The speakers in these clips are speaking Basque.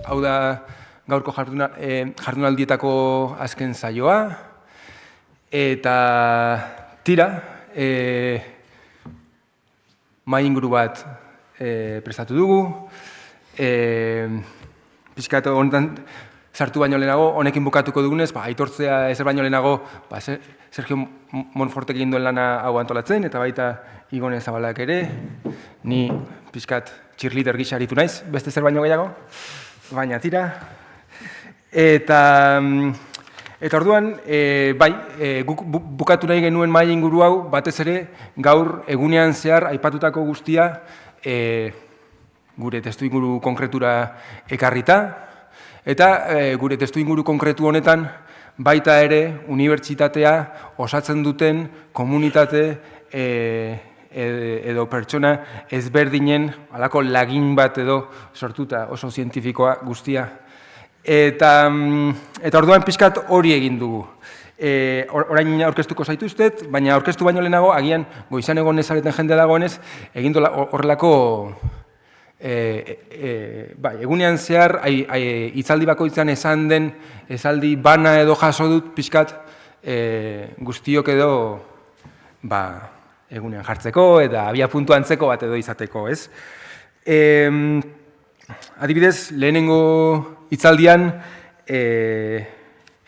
hau da gaurko jardunaldietako azken saioa, eta tira, mahai inguru bat prestatu dugu, pixkat honetan sartu baino lehenago, honekin bukatuko dugunez, aitortzea ezer baino lehenago, Sergio Monfortek egin duen lana hau antolatzen, eta baita Igone Zabalak ere, ni pixkat cheerleader gisa aritu naiz, beste zer baino gehiago, baina tira. Eta orduan, guk bukatu nahi genuen mahai inguru hau, batez ere, gaur egunean zehar aipatutako guztia gure testuinguru konkretura ekarrita, eta gure testuinguru konkretu honetan baita ere unibertsitatea osatzen duten komunitate edo pertsona ezberdinen halako lagin bat edo sortuta oso zientifikoa guztia. Eta orduan pixkat hori egin dugu. Orain aurkeztuko zaituztet, baina aurkeztu baino lehenago, agian goizan egon ezareten jendea dagoenez, egin horrelako egunean zehar, hitzaldi bakoitzan esan den, esaldi bana edo jaso dut pixkat guztiok edo egunean jartzeko eta abia puntu antzeko bat edo izateko, ez? Adibidez, lehenengo hitzaldian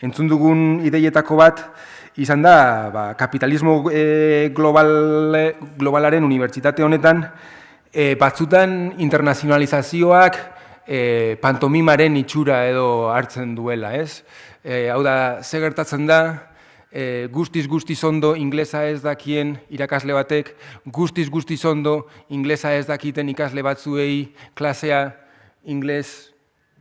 entzun dugun ideietako bat izan da kapitalismo globalaren unibertsitate honetan batzutan internazionalizazioak pantomimaren itxura edo hartzen duela, ez? Hau da, ze gertatzen da, guztiz ondo inglesa ez dakien irakasle batek, guztiz ondo inglesa ez dakiten ikasle batzuei klasea ingles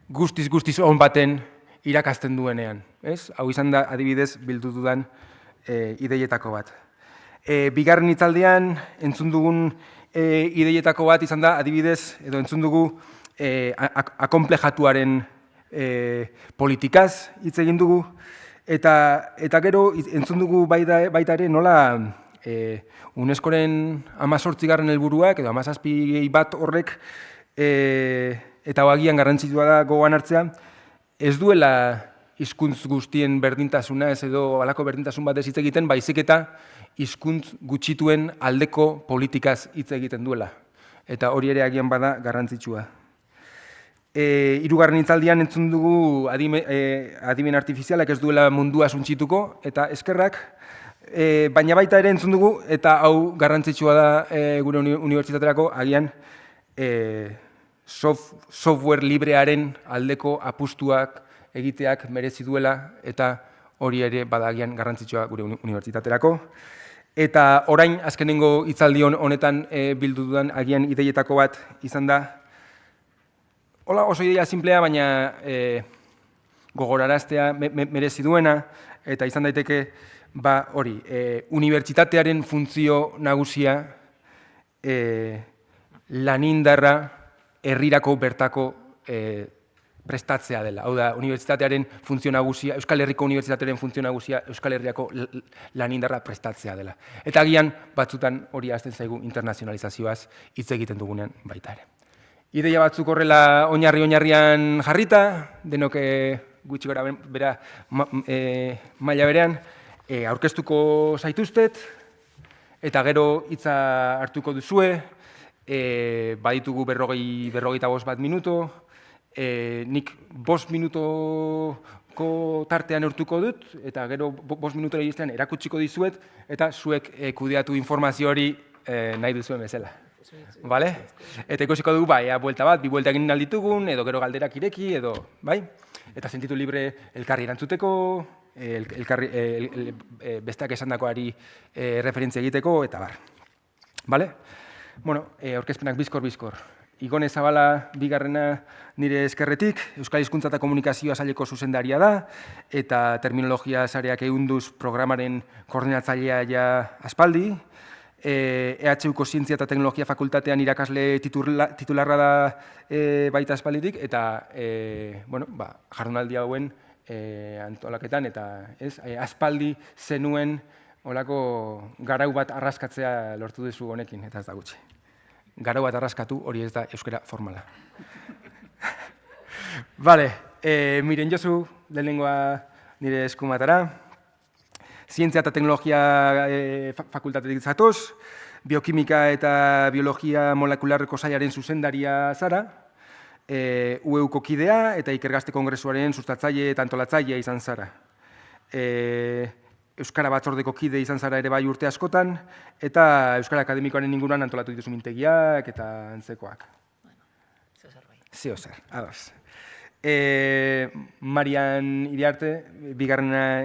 guztiz on baten irakasten duenean, ez? Hau izan da, adibidez, bildu dudan ideietako bat. Bigarren hitzaldian entzun dugun ideietako bat izan da, adibidez, edo entzun dugu akonplejatuaren politikaz hitz egin dugu, eta gero entzun dugu baita ere nola UNESCOren 18. helburuak edo 17 bat horrek eta agian garrantzitsua da gogoan hartzea, ez duela hizkuntz guztien berdintasuna ez edo halako berdintasun bat ez hitz egiten, baizik eta hizkuntz gutxituen aldeko politikaz hitz egiten duela. Eta hori ere agian bada garrantzitsua. Hirugarren hitzaldian entzun dugu adimen artifizialak ez duela mundua suntsituko, eta eskerrak, baina baita ere entzun dugu, eta hau garrantzitsua da gure unibertsitaterako, agian software librearen aldeko apustuak egiteak merezi duela, eta hori ere badagian garrantzitsua gure unibertsitaterako. Eta orain, azkenengo hitzaldi honetan bildu dudan agian ideietako bat izan da, hola oso ideia simplea, baina gogoraraztea merezi duena, eta izan daiteke hori, unibertsitatearen funtzio nagusia lanindarra herrirako bertako prestatzea dela. Hau da, unibertsitatearen funtzio nagusia, Euskal Herriko unibertsitatearen funtzio nagusia, Euskal Herriako lanindarra prestatzea dela. Eta agian batzutan hori hasten zaigu internazionalizazioaz hitz egiten dugunean baita ere. Ideia batzuk horrela oinarrian jarrita, denok gutxi gora bera maila berean, aurkeztuko zaituztet, eta gero hitza hartuko duzue, baditugu 45 bat minuto, nik 5 minutoko tartean urtuko dut, eta gero 5 minutora iztean erakutsiko dizuet, eta zuek kudeatu informazio hori nahi duzuen bezala. Vale? Eta ikusiko dugu, buelta bat, 2 buelta egin alditugun, edo gero galderak ireki, edo, bai? Eta sentitu libre elkarri erantzuteko, besteak esandakoari referentzia egiteko, eta bar. Vale? Bueno, aurkezpenak bizkor. Igone Zabala bigarrena nire eskerretik, Euskal Hizkuntza eta Komunikazioa saileko zuzendaria da, eta terminologia sareak ehunduz programaren koordinatzailea ja aspaldi, EHUko Zientzia eta Teknologia Fakultatean irakasle titularra da baita aspalditik, eta jardunaldi hauen antolaketan, eta aspaldi zenuen olako garau bat arraskatzea lortu duzu honekin, eta ez da gutxi. Garau bat arraskatu hori ez da euskara formala. Bale, miren jozu, lehenengoa nire eskumatara. Zientzia eta teknologia fakultatetik zatoz, biokimika eta biologia molekularreko sailaren zuzendaria zara, UEUko kidea eta Ikergazte Kongresuaren sustatzaile eta antolatzailea izan zara. Euskara Batzordeko kide izan zara ere bai urte askotan, eta Euskara Akademikoaren inguruan antolatu dituzu mintegiak eta antzekoak. Zeo zer, ados. Marian Iriarte, bigarrena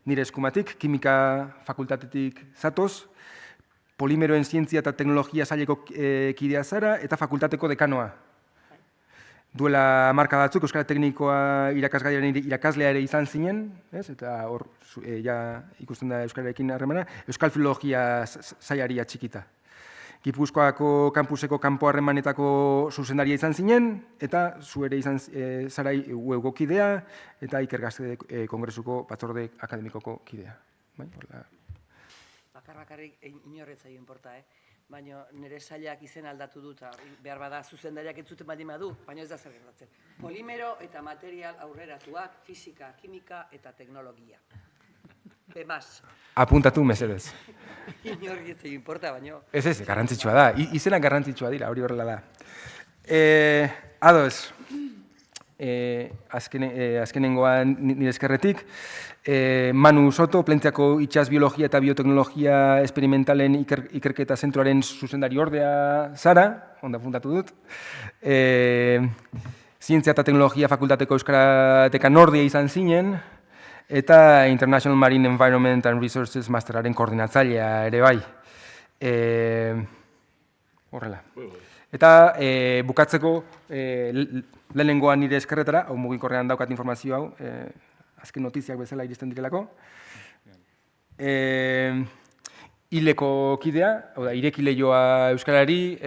nire eskumatik, kimika fakultatetik zatoz, polimeroen zientzia eta teknologia saileko kidea zara, eta fakultateko dekanoa. Duela marka batzuk, Euskara Teknikoa irakasgaiaren irakaslea ere izan zinen, eta hor ikusten da Euskararekin harremana, Euskal Filologia sailari atxikita. Gipuzkoako kampuseko kanpo harremanetako zuzendaria izan zinen, eta zu ere izan zara UEUko kidea, eta Ikergazte Kongresuko Batzorde Akademikoko kidea. Bakarrik inorretzai inporta, baina nire sailak izen aldatu dut, behar bada zuzendariak entzuten baldin badu, baina ez da zer gertatzen. Polimero eta material aurreratuak, fisika, kimika eta teknologia. Bemaz. Apuntatu mesedez. Inorretzai inporta, baina... Ez, garrantzitsua da. Izenak garrantzitsua dira, hori horrela da. Ados, azkenengoa nire eskerretik, Manu Soto, Plentziako Itxas Biologia eta Bioteknologia Esperimentalen Ikerketa Zentroaren zuzendari ordea zara, onda puntatu dut. Zientzia eta Teknologia Fakultateko Euskaratekan ordea izan zinen, eta International Marine Environment and Resources Masteraren koordinatzailea ere bai. Horrela. Eta bukatzeko lehenengoa nire eskerretara, hau mugikorrean daukat informazio hau, azken notiziak bezala iristen direlako. Hileko kidea, hau da, ireki lehioa Euskarari,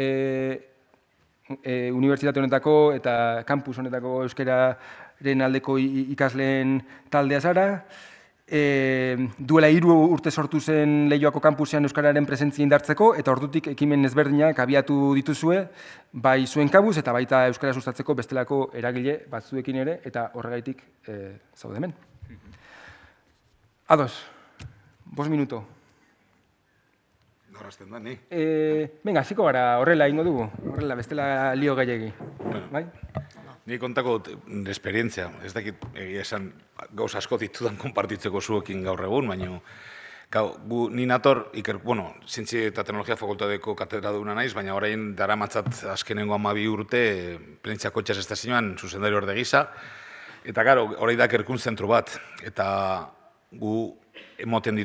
unibertsitate honetako eta kampus honetako euskararen aldeko ikasleen taldea zara. Duela 3 urte sortu zen Leioako kampusean euskararen presentzia indartzeko, eta ordutik ekimen ezberdinak abiatu dituzue, bai zuen kabuz eta baita euskara sustatzeko bestelako eragile batzuekin ere, eta horregaitik zaude hemen. Ados, 5 minuto. Norrazten da, ni? Venga, hasiko gara, horrela ingo dugu, horrela, bestela lio gehiegi. Bai? Ni kontako esperientzia, ez dakit egia esan gauz asko ditudan konpartitzeko zuekin gaur egun, baina ni nator, zientzia eta teknologia fakultateko katedraduna naiz, baina orain daramatzat azkenengo 12 urte Plentziako Itxas Estazioan zuzendari orde gisa, eta gero, orain da ikerkuntza zentro bat, eta guk emoten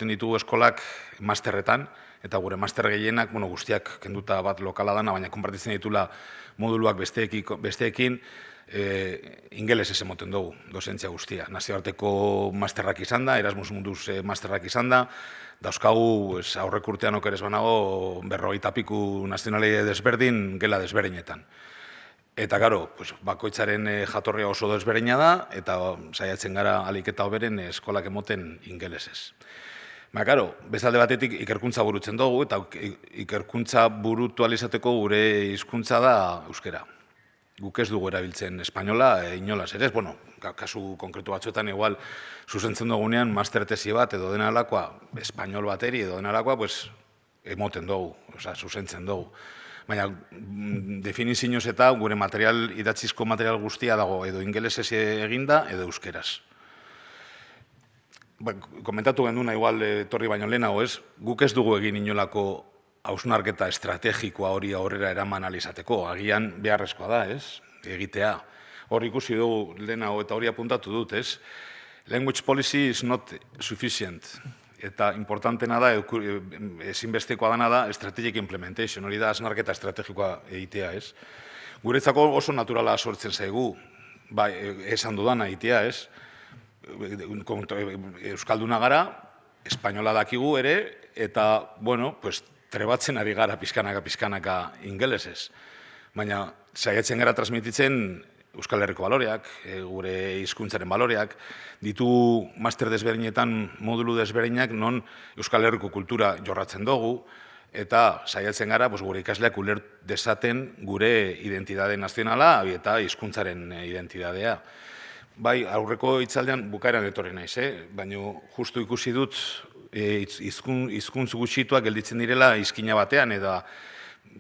ditugu eskolak masterretan, eta gure master gehienak, guztiak kenduta bat lokala dana, baina konpartitzen ditula moduluak besteekin, ingelesez emoten dugu, dozentzia guztia. Nazioarteko masterrak izan da, Erasmus Mundus masterrak izan da, dauzkagu aurrek urtean okeres banago 50 piku nazionalei desberdin, gela desberdinetan. Eta gero, bakoitzaren jatorria oso desberdina da, eta saiatzen gara ahalik eta hoberen eskolak emoten ingelesez. Gero, bezalde batetik ikerkuntza burutzen dugu, eta ikerkuntza burutu alizateko gure hizkuntza da euskera. Guk ez dugu erabiltzen espainola, inolaz ere, kasu konkretu batzuetan igual zuzentzen dugunean master tesi bat edo dena alakoa, espainol bateri edo dena alakoa, emoten dugu, zuzentzen dugu. Baina definizioz eta gure idatzizko material guztia dago edo ingelesez eginda edo euskeraz. Komentatu genduna igual etorri baino lehenago ez, guk ez dugu egin inolako hausnarketa estrategikoa hori aurrera eraman alizateko, agian beharrezkoa da, ez, egitea. Hor ikusi dugu lehenago eta hori apuntatu dut, ez, language policy is not sufficient. Eta importantena da, ezinbestekoa dana da, strategic implementation, hori da hausnarketa estrategikoa egitea, ez. Guretzako oso naturala sortzen zaigu, esan dudana egitea, ez, euskalduna gara, espainola dakigu ere, eta, trebatzen ari gara pizkanaka ingelesez. Baina, saiatzen gara transmititzen Euskal Herriko baloreak, gure hizkuntzaren baloreak, ditu master desberdinetan modulu desberdinak non Euskal Herriko kultura jorratzen dugu, eta saiatzen gara gure ikasleak uler dezaten gure identitate nazionala eta hizkuntzaren identitatea. Bai, aurreko hitzaldean bukaeran etorri naiz, baina justu ikusi dut hizkuntz gutxituak gelditzen direla izkina batean, eta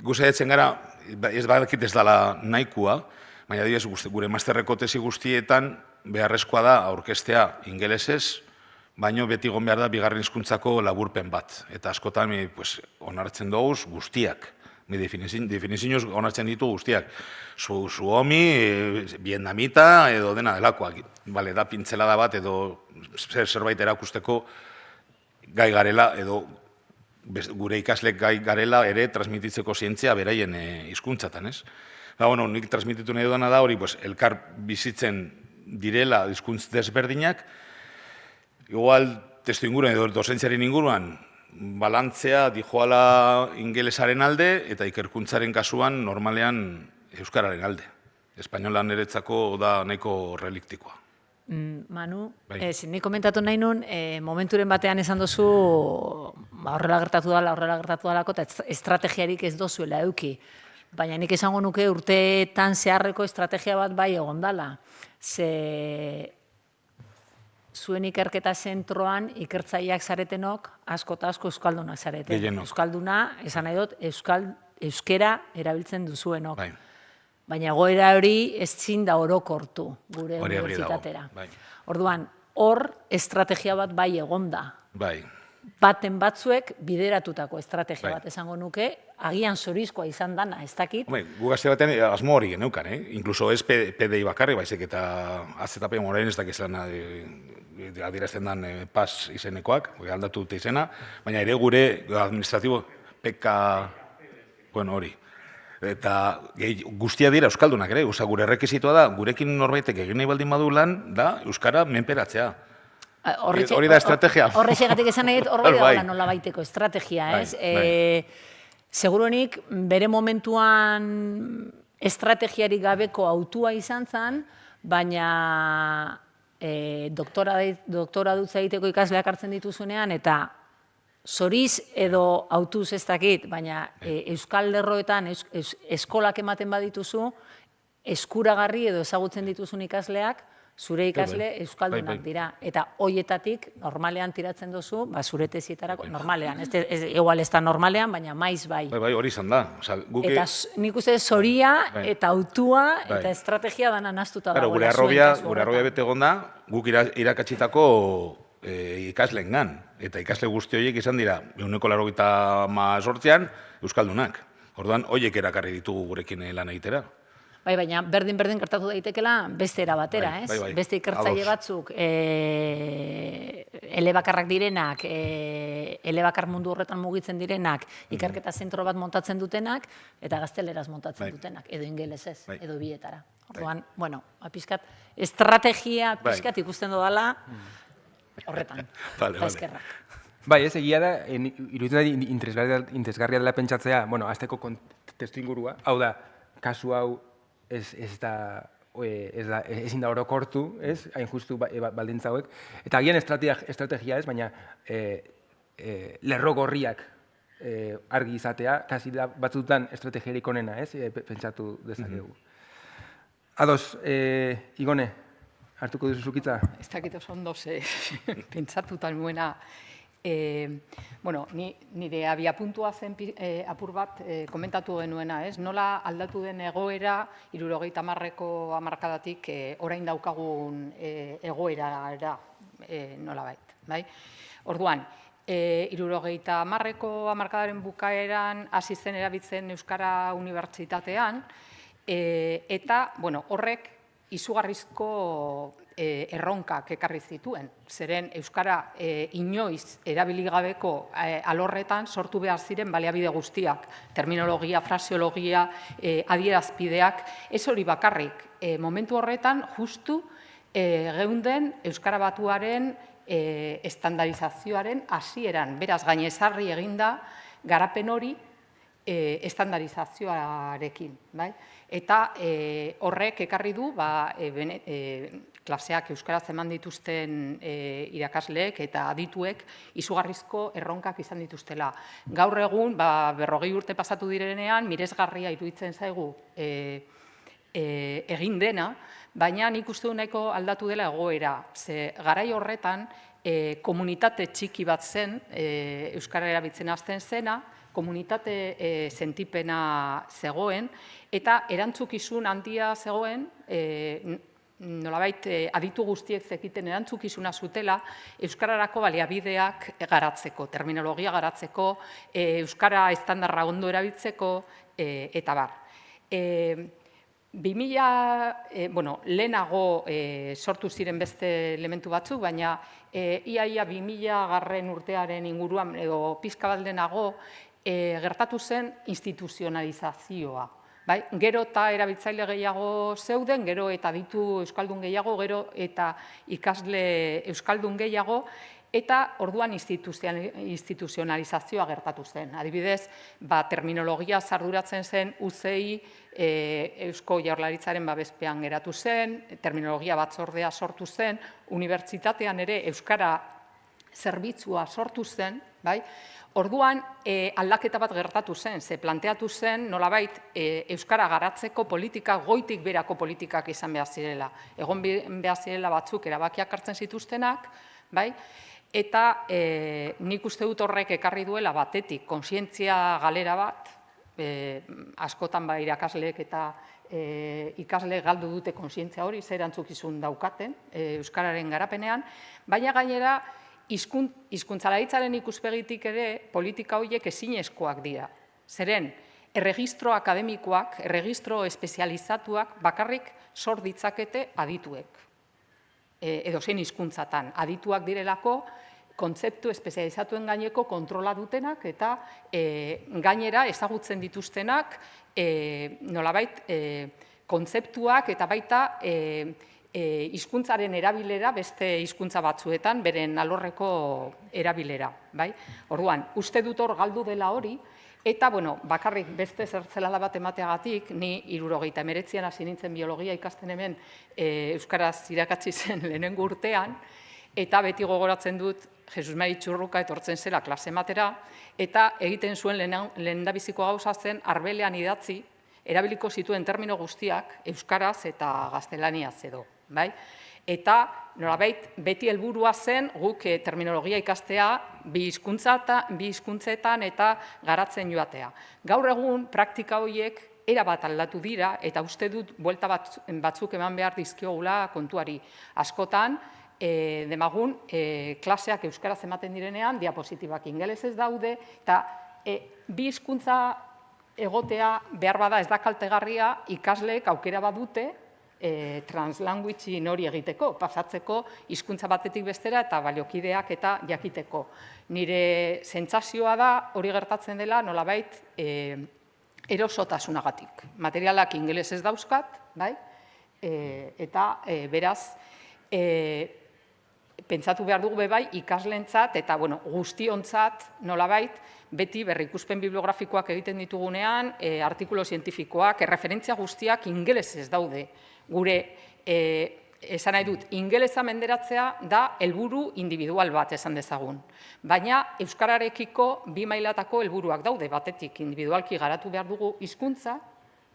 gu saiatzen gara, ez badakit ez dela nahikoa, baina adibidez gure masterreko tesi guztietan beharrezkoa da aurkeztea ingelesez, baina beti egon behar da bigarren hizkuntzako laburpen bat. Eta askotan onartzen dugu guztiak. Definizioz onartzen ditu guztiak. Suomi, vietnamita edo dena delakoak. Da pintzelada bat edo zerbait erakusteko gai garela edo gure ikaslek gai garela ere transmititzeko zientzia beraien hizkuntzatan, ez? Nik transmititu nahi dudana da hori, elkar bizitzen direla hizkuntz desberdinak, igual testu inguruan edo dozentziaren inguruan balantzea dijoala ingelesaren alde eta ikerkuntzaren kasuan normalean euskararen alde. Espainolan niretzako da nahiko reliktikoa. Manu, nik komentatu nahi nun, momenturen batean esan duzu horrela gertatu dalako eta estrategiarik ez dozuela eduki. Baina nik esango nuke urteetan zeharreko estrategia bat bai egon dala. Zuen ikerketa zentroan ikertzaileak zaretenok asko eta asko euskaldunak zareten. Euskalduna, esan nahi dut, euskera erabiltzen duzuenok. Baina egoera hori ez zin da orokortu gure unibertsitatera. Orduan, hor estrategia bat bai egon da. Baten batzuek bideratutako estrategia bat esango nuke, agian zorizkoa izan dana, ez dakit. Gu gazte batean asmo hori geneukan, inkluso ez PDI bakarri, baizik eta AZP morain ez dakizan adierazten dan PAS izenekoak, aldatu dute izena, baina ere gure administratibo PK, hori. Eta guztia dira euskaldunak ere, gure errekizitoa da, gurekin norbaitek egin nahi baldin badu lan, da euskara menperatzea. Hori da estrategia. Horrexegatik esan nahi, hor bai dagoela nola baiteko estrategia, ez? Seguruenik, bere momentuan estrategiarik gabeko autua izan zen, baina doktora dutza egiteko ikasleak hartzen dituzunean, eta zoriz edo autuz ez dakit, baina euskal lerroetan eskolak ematen badituzu, eskuragarri edo ezagutzen dituzun ikasleak, zure ikasle euskaldunak dira. Eta hoietatik normalean tiratzen duzu, zure tesietarako, normalean. Igual ez da normalean, baina maiz bai. Hori izan da. Eta nik uste zoria eta autua eta estrategia dana naztuta dagoela. Gure arrobia bete egon da, guk irakatsitako ikasleen gan. Eta ikasle guzti horiek izan dira, 188an euskaldunak. Orduan, horiek erakarri ditugu gurekin lan egitera. Baina berdin-berdin gertatu daitekela beste era batera, ez? Beste ikertzaile batzuk elebakarrak direnak, elebakar mundu horretan mugitzen direnak, ikerketa zentro bat montatzen dutenak, eta gazteleraz montatzen dutenak, edo ingelesez, edo bietara. Orduan, pixkat, estrategia pixkat ikusten dodala horretan, eta eskerrak. Bai, ez egia da, iruditzen interesgarria dela pentsatzea, azteko testu ingurua, hau da, kasu hau ezin da orokortu, hain justu baldintza hauek. Eta agian estrategia ez, baina lerro gorriak argi izatea, kasi da batzutan estrategiarik onena, pentsatu dezakegu. Ados, Igone, hartuko duzu zukitza? Ez dakit oso ondo pentsatutan nuena. Nire abiapuntua zen apur bat komentatu genuena, ez? Nola aldatu den egoera 70ko hamarkadatik orain daukagun egoerara nolabait, bai? Orduan, 70ko hamarkadaren bukaeran hasi zen erabiltzen Euskara Unibertsitatean, eta horrek izugarrizko erronkak ekarri zituen. Zeren Euskara inoiz erabiligabeko alorretan sortu behar ziren baliabide guztiak, terminologia, fraseologia, adierazpideak, ez hori bakarrik. Momentu horretan justu geunden Euskara Batuaren estandarizazioaren hasieran. Beraz, gainezarri eginda garapen hori estandarizazioarekin. Eta horrek ekarri du klaseak euskaraz eman dituzten irakasleek eta adituek izugarrizko erronkak izan dituztela. Gaur egun, 40 urte pasatu direnean, miresgarria iruditzen zaigu egin dena, baina nik uste du nahiko aldatu dela egoera. Ze garai horretan, komunitate txiki bat zen, euskara erabiltzen hasten zena, komunitate sentipena zegoen, eta erantzukizun handia zegoen, nolabait aditu guztiek zekiten erantzukizuna zutela, euskararako baliabideak garatzeko, terminologia garatzeko, euskara estandarra ondo erabiltzeko, eta bar. Lehenago sortu ziren beste elementu batzuk, baina iaia 2000 urtearen inguruan, edo pixka bat lehenago, gertatu zen instituzionalizazioa. Gero eta erabiltzaile gehiago zeuden, gero eta aditu euskaldun gehiago, gero eta ikasle euskaldun gehiago, eta orduan instituzionalizazioa gertatu zen. Adibidez, terminologia zarduratzen zen UCI Eusko Jaurlaritzaren babespean geratu zen, terminologia batzordea sortu zen, unibertsitatean ere euskara zerbitzua sortu zen, orduan aldaketa bat gertatu zen, ze planteatu zen nolabait euskara garatzeko politika, goitik berako politikak izan behar zirela. Egon behar zirela batzuk erabakiak hartzen zituztenak, eta nik uste dut horrek ekarri duela batetik konsientzia galera bat, askotan irakasleek eta ikasle galdu dute konsientzia hori, zer erantzukizun daukaten euskararen garapenean, baina gainera hizkuntzalaritzaren ikuspegitik ere politika horiek ezinezkoak dira. Zeren, erregistro akademikoak, erregistro espezializatuak bakarrik sor ditzakete adituek. Edozein hizkuntzatan. Adituak direlako kontzeptu espezializatuen gaineko kontrola dutenak eta gainera ezagutzen dituztenak nolabait kontzeptuak eta baita hizkuntzaren erabilera beste hizkuntza batzuetan, beren alorreko erabilera. Orduan, uste dut hor galdu dela hori, eta bakarrik beste zertzelada bat emateagatik, ni 1979an hasi nintzen biologia ikasten hemen euskaraz irakatsi zen lehenengo urtean, eta beti gogoratzen dut Jesus Mari Txurruka etortzen zela klase ematera, eta egiten zuen lehendabiziko gauza zen arbelean idatzi, erabiliko zituen termino guztiak euskaraz eta gaztelaniaz edo. Eta nolabait beti helburua zen guk terminologia ikastea bi hizkuntzetan eta garatzen joatea. Gaur egun praktika horiek erabat aldatu dira eta uste dut buelta batzuk eman behar dizkiogula kontuari. Askotan, demagun, klaseak euskaraz ematen direnean, diapositibak ingelesez daude, eta bi hizkuntza egotea behar bada ez da kaltegarria ikasleek aukera badute translanguage hori egiteko, pasatzeko hizkuntza batetik bestera eta baliokideak eta jakiteko. Nire sentsazioa da hori gertatzen dela nolabait erosotasunagatik. Materialak ingelesez dauzkat, eta beraz pentsatu behar dugu ikasleentzat eta guztiontzat nolabait beti berrikuspen bibliografikoak egiten ditugunean, artikulu zientifikoak, erreferentzia guztiak ingelesez daude. Gure, esan nahi dut, ingelesa menderatzea da helburu individual bat esan dezagun. Baina euskararekiko bi mailatako helburuak daude, batetik individualki garatu behar dugu hizkuntza,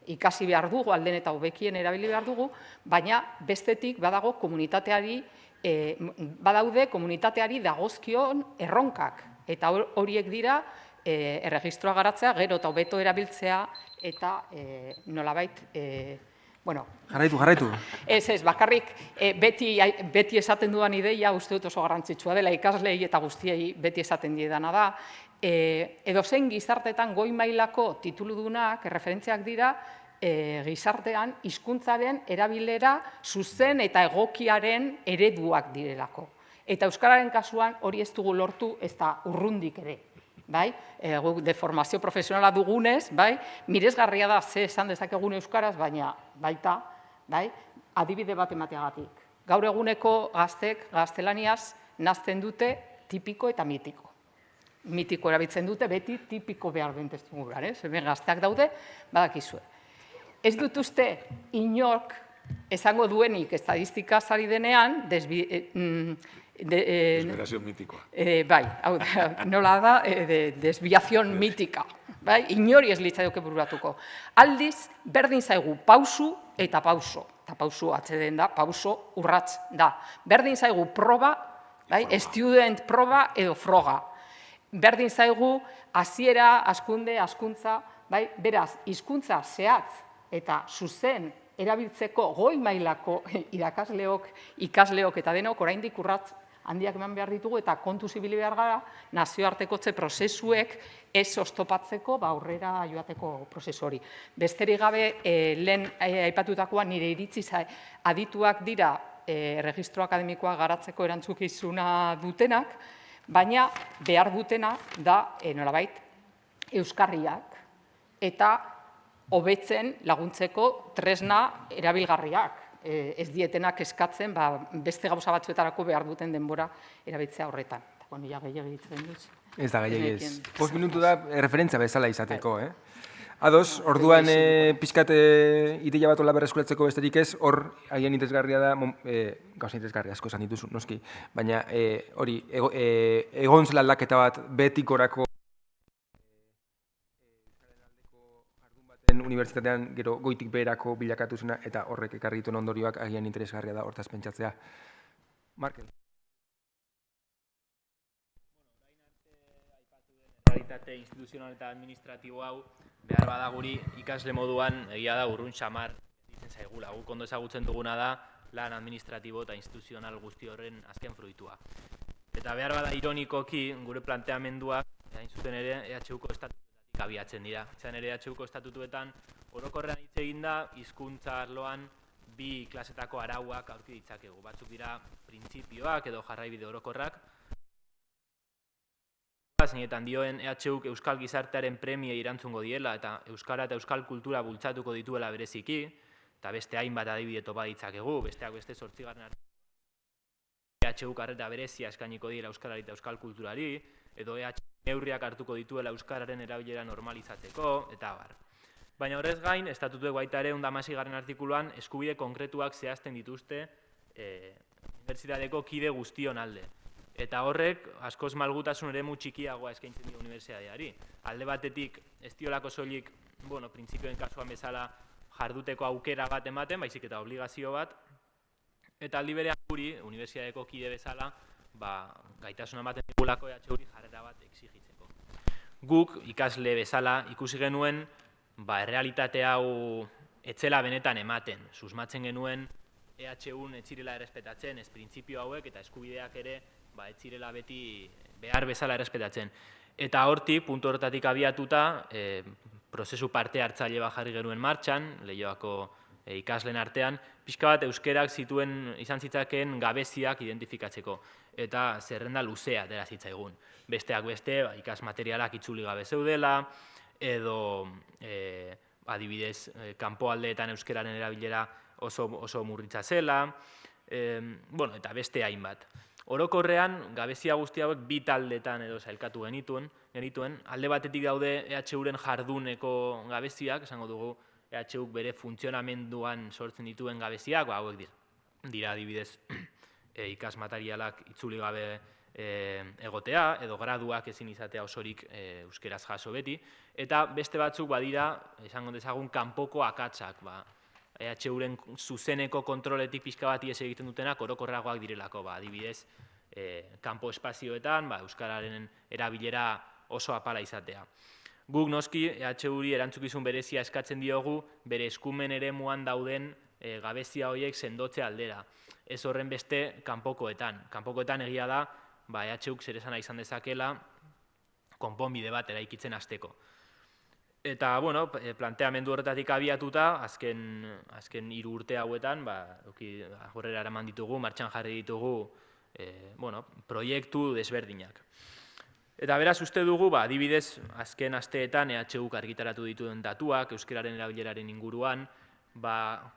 ikasi behar dugu, alden eta hobekien erabili behar dugu, baina bestetik badaude komunitateari dagozkion erronkak. Eta horiek dira erregistroa garatzea, gero eta hobeto erabiltzea eta nolabait... Jarraitu. Ez, bakarrik beti esaten dudan ideia uste dut oso garrantzitsua dela, ikaslei eta guztiei beti esaten diedana da. Edozein gizartetan goi mailako tituludunak, erreferentziak dira, gizartean hizkuntzaren erabilera zuzen eta egokiaren ereduak direlako. Eta euskararen kasuan hori ez dugu lortu ez da urrundik ere. Guk deformazio profesionala dugunez, miresgarria da ze esan dezakegun euskaraz, baina baita, adibide bat emateagatik. Gaur eguneko gaztek gaztelaniaz nazten dute tipiko eta mitiko. Mitiko erabiltzen dute beti tipiko behar den testu guran, hemen gazteak daude, badakizue. Ez dut uste inork esango duenik estadistika zari denean, Desberazio mitikoa. Bai, hau da, nola da, desbiazion mitika. Bai, inori ez litzaioke bururatuko. Aldiz, berdin zaigu pausu eta pauso. Eta pausu atzeden da, pauso urratz da. Berdin zaigu proba, bai, student proba edo froga. Berdin zaigu hasiera, hazkunde, hazkuntza, bai, beraz, hizkuntza zehatz eta zuzen erabiltzeko goi mailako ikasleok eta denok oraindik urratz handiak eman behar ditugu eta kontuz ibili behar gara nazioartekotze prozesuek ez oztopatzeko aurrera joateko prozesu hori. Besterik gabe, lehen aipatutakoa nire iritziz adituak dira erregistro akademikoa garatzeko erantzukizuna dutenak, baina behar dutena da, nolabait, euskarriak eta hobetzen laguntzeko tresna erabilgarriak. Ez dietenak eskatzen, beste gauza batzuetarako behar duten denbora erabiltzea horretan. Bueno, ja gehiagik ditzen duz. Ez da gehiagik. 5 minutu da referentzia bezala izateko, Ados, orduan pixkat ideia bat hola berreskuratzeko besterik ez, hor haien interesgarria da, gauza interesgarria asko esan dituzu, noski, baina hori, egon zela aldaketa bat betikorako unibertsitatean gero goitik beherako bilakatu zena eta horrek ekarri dituen ondorioak agian interesgarria da hortaz pentsatzea. Markel. Realitate instituzional eta administratibo hau behar bada guri ikasle moduan egia da urrun xamar ditzen zaigula. Guk ondo ezagutzen duguna da lan administratibo eta instituzional guzti horren azken fruitua. Eta behar bada ironikoki gure planteamenduak hain zuten ere EHUko estatutuetatik abiatzen dira. Izan ere EHUko estatutuetan orokorrean hitz egin da hizkuntza arloan bi klasetako arauak aurki ditzakegu. Batzuk dira printzipioak edo jarraibide orokorrak. Zeinetan dioen EHUk euskal gizartearen premiei erantzungo diela eta euskara eta euskal kultura bultzatuko dituela bereziki, eta beste hainbat adibide topa ditzakegu, besteak beste 8. EHUk arreta berezia eskainiko diela euskarari eta euskal kulturari, edo EHUk neurriak hartuko dituela euskararen erabilera normalizatzeko, eta abar. Baina horrez gain, estatutuek baita ere 116. artikuluan eskubide konkretuak zehazten dituzte unibertsitateko kide guztion alde. Eta horrek, askoz malgutasun eremu txikiagoa eskaintzen dio unibertsitateari. Alde batetik, ez diolako soilik, printzipioen kasuan bezala jarduteko aukera bat ematen, baizik eta obligazio bat, eta aldi berean guri, unibertsitateko kide bezala, gaitasuna ematen digulako EHUri jarrera bat exigitzeko. Guk, ikasle bezala, ikusi genuen, errealitate hau etzela benetan ematen. Susmatzen genuen EHUn ez zirela errespetatzen, ez printzipio hauek eta eskubideak ere ez zirela beti behar bezala errespetatzen. Eta hortik, puntu horretatik abiatuta, prozesu parte hartzaile bat jarri genuen martxan, Leioako ikasleen artean, pixka bat euskerak izan zitzakeen gabeziak identifikatzeko. Eta zerrenda luzea dela zitzaigun. Besteak beste, ikasmaterialak itzuli gabe zeudela, edo adibidez, kanpoaldeetan euskeraren erabilera oso murritza zela, eta beste hainbat. Orokorrean, gabezia guzti hauek bi taldetan edo sailkatu genituen, alde batetik daude EHUren jarduneko gabeziak, esango dugu EHUk bere funtzionamenduan sortzen dituen gabeziak, hauek dira adibidez ikasmaterialak itzuli gabe egotea, edo graduak ezin izatea osorik euskeraz jaso beti, eta beste batzuk badira, esango dezagun, kanpoko akatsak, EHUren zuzeneko kontroletik pixka bati ez egiten dutenak orokorragoak direlako, adibidez, kanpo espazioetan, euskararen erabilera oso apala izatea. Guk noski EHUri erantzukizun berezia eskatzen diogu bere eskumen eremuan dauden gabezia horiek sendotze aldera. Ez horren beste kanpokoetan. Kanpokoetan egia da, EHUk zer esana izan dezakela konponbide bat eraikitzen hasteko. Eta, planteamendu horretatik abiatuta, azken 3 urte hauetan, horrela eraman ditugu, martxan jarri ditugu, proiektu desberdinak. Eta beraz, uste dugu, adibidez, azken asteetan EHUk argitaratu dituen datuak, euskararen erabileraren inguruan,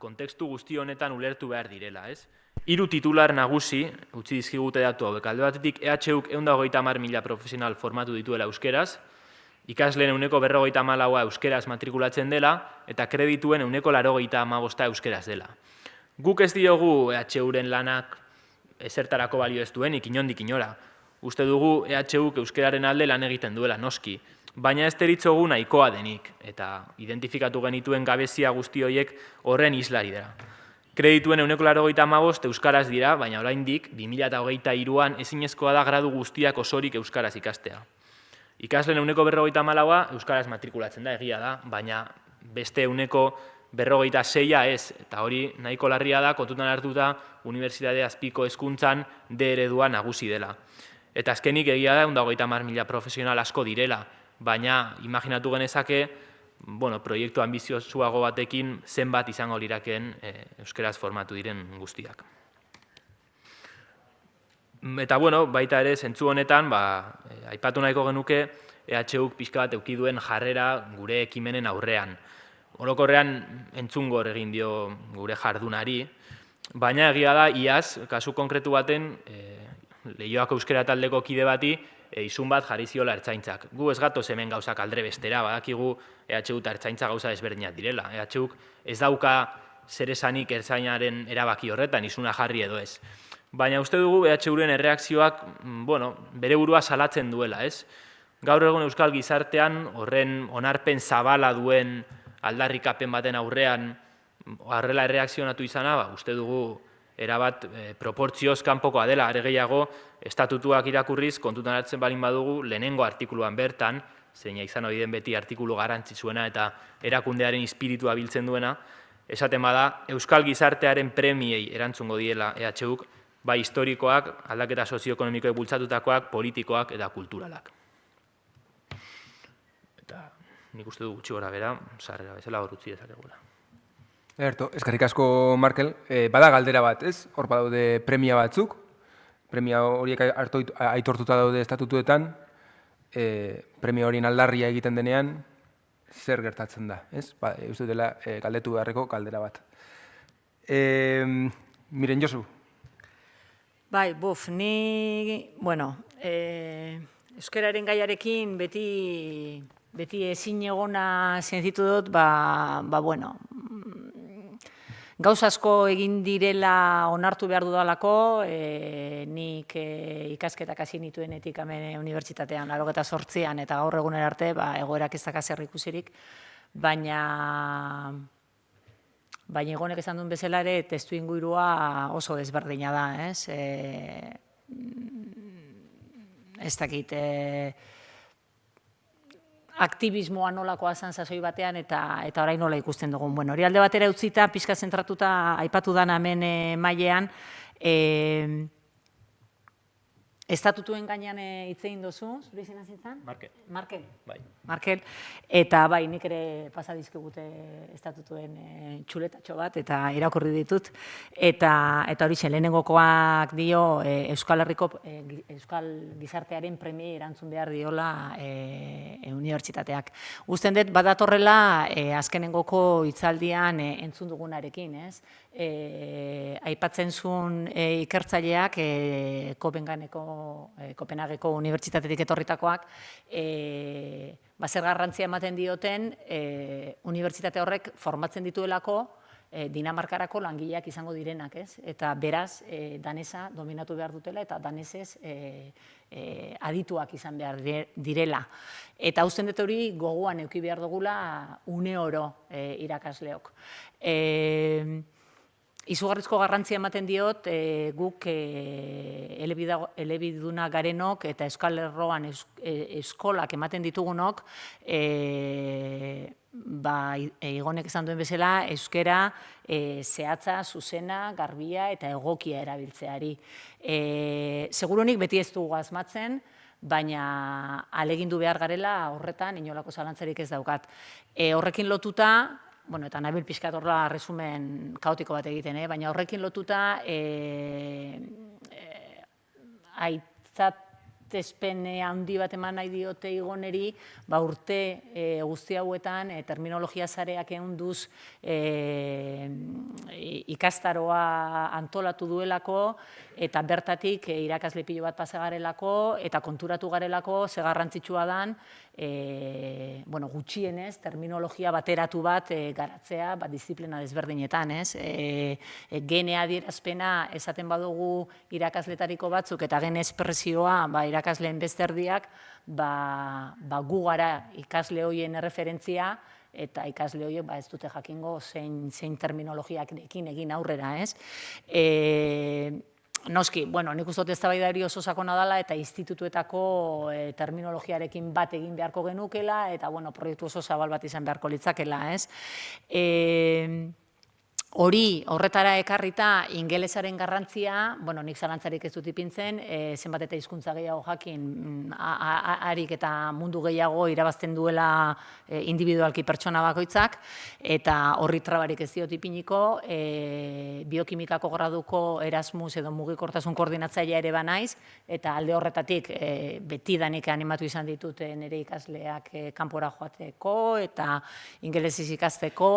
kontekstu guzti honetan ulertu behar direla, ez? 3 titular nagusi, utzi dizkigute datu hauek, alde batetik EHUk 130.000 profesional formatu dituela euskeraz, ikasleen 154 euskeraz matrikulatzen dela, eta kredituen 85 euskeraz dela. Guk ez diogu EHUren lanak ezertarako balio ez duenik, inondik inora. Uste dugu EHUk euskararen alde lan egiten duela, noski. Baina ez deritzogu nahikoa denik, eta identifikatu genituen gabezia guzti horiek horren islari dira. Kredituen 85% euskaraz dira, baina oraindik 2023an ezinezkoa da gradu guztiak osorik euskaraz ikastea. Ikasleen 54%a euskaraz matrikulatzen da, egia da, baina beste 56% ez, eta hori nahiko larria da, kontutan hartuta unibertsitate azpiko hezkuntzan D eredua nagusi dela. Eta azkenik egia da 130.000 profesional asko direla, baina imaginatu genezake, proiektu ambiziozuago batekin zenbat izango lirakeen euskaraz formatu diren guztiak. Eta baita ere, zentzu honetan, aipatu nahiko genuke, EHUk pixka bat eduki duen jarrera gure ekimenen aurrean. Orokorrean entzungor egin dio gure jardunari, baina egia da, iaz, kasu konkretu baten, Leioako euskara taldeko kide bati, izun bat jarri ziola ertzaintzak. Gu ez gatoz hemen gauzak aldre bestera, badakigu EHU eta ertzaintza gauza desberdinak direla. EHUk ez dauka zer esanik ertzainaren erabaki horretan, izuna jarri edo ez. Baina uste dugu EHUren erreakzioak, bere burua salatzen duela, ez? Gaur egun euskal gizartean horren onarpen zabala duen aldarrikapen baten aurrean horrela erreakzionatu izana, uste dugu erabat proportzioz kanpokoa dela, are gehiago estatutuak irakurriz kontutan hartzen balin badugu lehenengo artikuluan bertan, zeina izan hori den beti artikulu garrantzitsuena eta erakundearen espiritua biltzen duena, esaten bada euskal gizartearen premiei erantzungo diela EHUk, bai historikoak, aldaketa sozioekonomikoek bultzatutakoak, politikoak eta kulturalak. Eta nik uste du gutxi gora bera, sarrera bezala hor utzi dezakegula. Erto, eskerrik asko, Markel. Bada galdera bat, ez? Hor badaude premia batzuk, premia horiek aitortuta daude estatutuetan, premia horien aldarria egiten denean, zer gertatzen da, ez? Uste dela galdetu beharreko galdera bat. Miren, Josu. Bai, ni, euskararen gaiarekin beti ezin egona sentitu dut, gauz asko egin direla onartu behar dudalako, nik ikasketak hasi nituenetik hemen unibertsitatean, 88an eta gaur egunera arte, egoerak ez dakaz zer ikusirik, baina egonek esan duen bezala ere testu ingurua oso desberdina da, ez? Ez dakit, aktivismoa nolakoa zen sasoi batean eta orain nola ikusten dugun. Hori alde batera utzita, pixka zentratuta aipatu dana hemen mailean, estatutuen gainean hitz egin duzu, zure izena zintzen? Markel. Markel. Eta nik ere pasa dizkigute estatutuen txuletatxo bat eta irakurri ditut. Eta hori lehenengokoak dio Euskal Herriko Euskal gizartearen premiei erantzun behar diola unibertsitateak. Usten dut badatorrela azkenengoko hitzaldian entzun dugunarekin, ez? Aipatzen zuen ikertzaileak Kopenhageko unibertsitatetik etorritakoak, zer garrantzia ematen dioten unibertsitate horrek formatzen dituelako Dinamarkarako langileak izango direnak, ez? Eta beraz, danesa dominatu behar dutela eta danesez adituak izan behar direla. Eta usten dut hori gogoan eduki behar dugula une oro irakasleok. Izugarrizko garrantzia ematen diot guk elebiduna garenok eta euskal lerroan eskolak ematen ditugunok, Igonek esan duen bezala, euskera zehatza, zuzena, garbia eta egokia erabiltzeari. Segurunik beti ez dugu asmatzen, baina ahalegindu behar garela horretan inolako zalantzarik ez daukat. Horrekin lotuta, eta nabil pixkat horrela resumen kaotiko bat egiten, baina horrekin lotuta salbuestespen handi bat eman nahi diote Igoneri, urte guzti hauetan terminologia sareak ehunduz ikastaroa antolatu duelako, eta bertatik irakasle pilo bat pasa garelako, eta konturatu garelako ze garrantzitsua dan, gutxienez, terminologia bateratu bat garatzea, disiplina desberdinetan, ez? Gene adierazpena esaten badugu irakasletariko batzuk, eta gene espresioa irakasleen beste erdiak, gu gara ikasle horien erreferentzia, eta ikasle horiek ez dute jakingo zein terminologiarekin egin aurrera, ez? Noski, nik uste dut eztabaida hori oso sakona dela eta institutuetako terminologiarekin bat egin beharko genukela eta proiektu oso zabal bat izan beharko litzakela, ez? Horretara ekarrita ingelesaren garrantzia, nik zalantzarik ez dut ipintzen, zenbat eta hizkuntza gehiago jakin, harik eta mundu gehiago irabazten duela individualki pertsona bakoitzak, eta horri trabarik ez diot ipiniko, biokimikako graduko Erasmus edo mugikortasun koordinatzailea ere banaiz, eta alde horretatik betidanik animatu izan ditut nire ikasleak kanpora joateko eta ingelesiz ikasteko,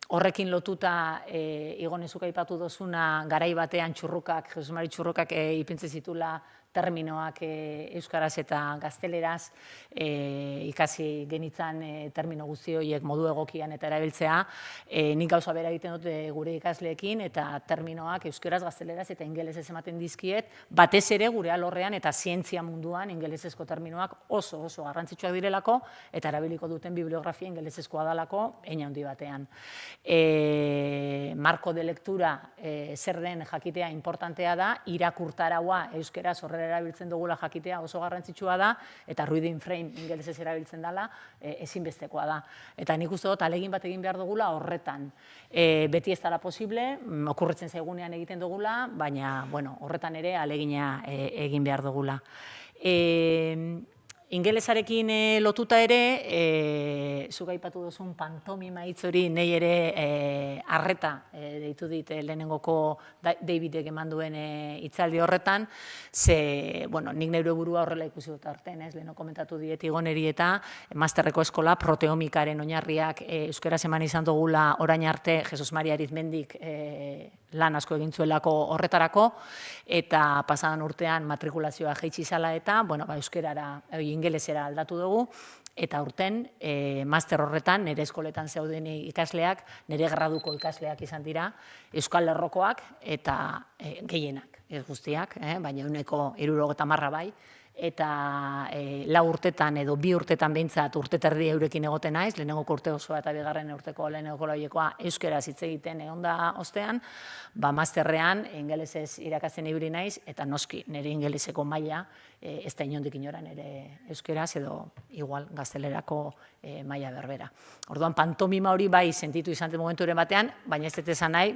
horrekin lotuta Igonezuk aipatu dozuna garai batean txurrukak, Jesus Mari txurrukak ipintzen zitula terminoak euskaraz eta gazteleraz ikasi genitzan termino guzti horiek modu egokian eta erabiltzea. Nik gauza bera egiten dut gure ikasleekin eta terminoak euskaraz, gazteleraz eta ingelesez ematen dizkiet, batez ere gure alorrean eta zientzia munduan ingelesezko terminoak oso garrantzitsuak direlako eta erabiliko duten bibliografia ingelesezkoa dalako hein handi batean. Marko de lectura zer den jakitea importantea da, irakurtaraua euskaraz horrela erabiltzen dugula jakitea oso garrantzitsua da, eta reading frame ingelesez erabiltzen dela ezinbestekoa da. Eta nik uste dut alegin bat egin behar dugula horretan. Beti ez dela posible, okurritzen zaigunean egiten dugula, baina horretan ere alegina egin behar dugula. Ingelesarekin lotuta ere, zuk aipatu duzun pantomima hitz hori nahi ere arreta deitu dit lehenengoko Davidek eman duen hitzaldi horretan, ze, nik neure burua horrela ikusi dut artean, leheno komentatu diet Igoneri eta masterreko eskola proteomikaren oinarriak euskaraz eman izan dugula orain arte Jesus Mari Arizmendik lan asko egin zuelako horretarako, eta pasadan urtean matrikulazioa jaitsi zala eta, euskarara, ingelesera aldatu dugu, eta urten, master horretan, nire eskoletan zeuden ikasleak, nire graduko ikasleak izan dira, euskal lerrokoak eta gehienak, ez guztiak, baina 70% bai, eta 4 urtetan edo 2 urtetan behintzat urte terdi eurekin egoten naiz, lehenengoko urte osoa eta bigarren urteko lehenengoko lauekoa euskeraz hitz egiten egon da ostean, masterrean ingelesez irakasten ibili naiz, eta noski nire ingeleseko maila ez da inondik inora nire euskeraz edo igual gaztelerako maila berbera. Orduan pantomima hori bai sentitu izan den momenturen batean, baina ez dut esan nahi,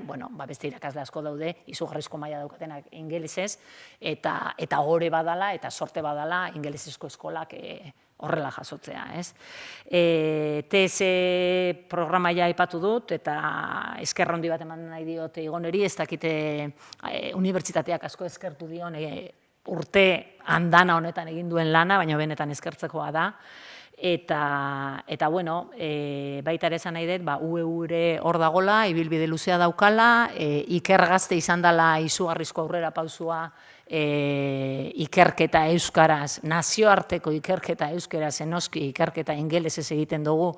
beste irakasle asko daude, izugarrizko maila daukatenak ingelesez, eta gore badala eta sorte badala ingelesezko eskolak horrela jasotzea, ez? TS programa ja aipatu dut, eta esker handi bat eman nahi diote Igoneri, ez dakite unibertsitateak asko eskertu dion urte andana honetan egin duen lana, baina benetan eskertzekoa da. Eta baita ere esan nahi dut, UEU-re hor dagola, ibilbide luzea daukala, Iker Gazte izan dela izugarrizko aurrera pausua ikerketa euskaraz, nazioarteko ikerketa euskaraz, enoski ikerketa ingelesez egiten dugu,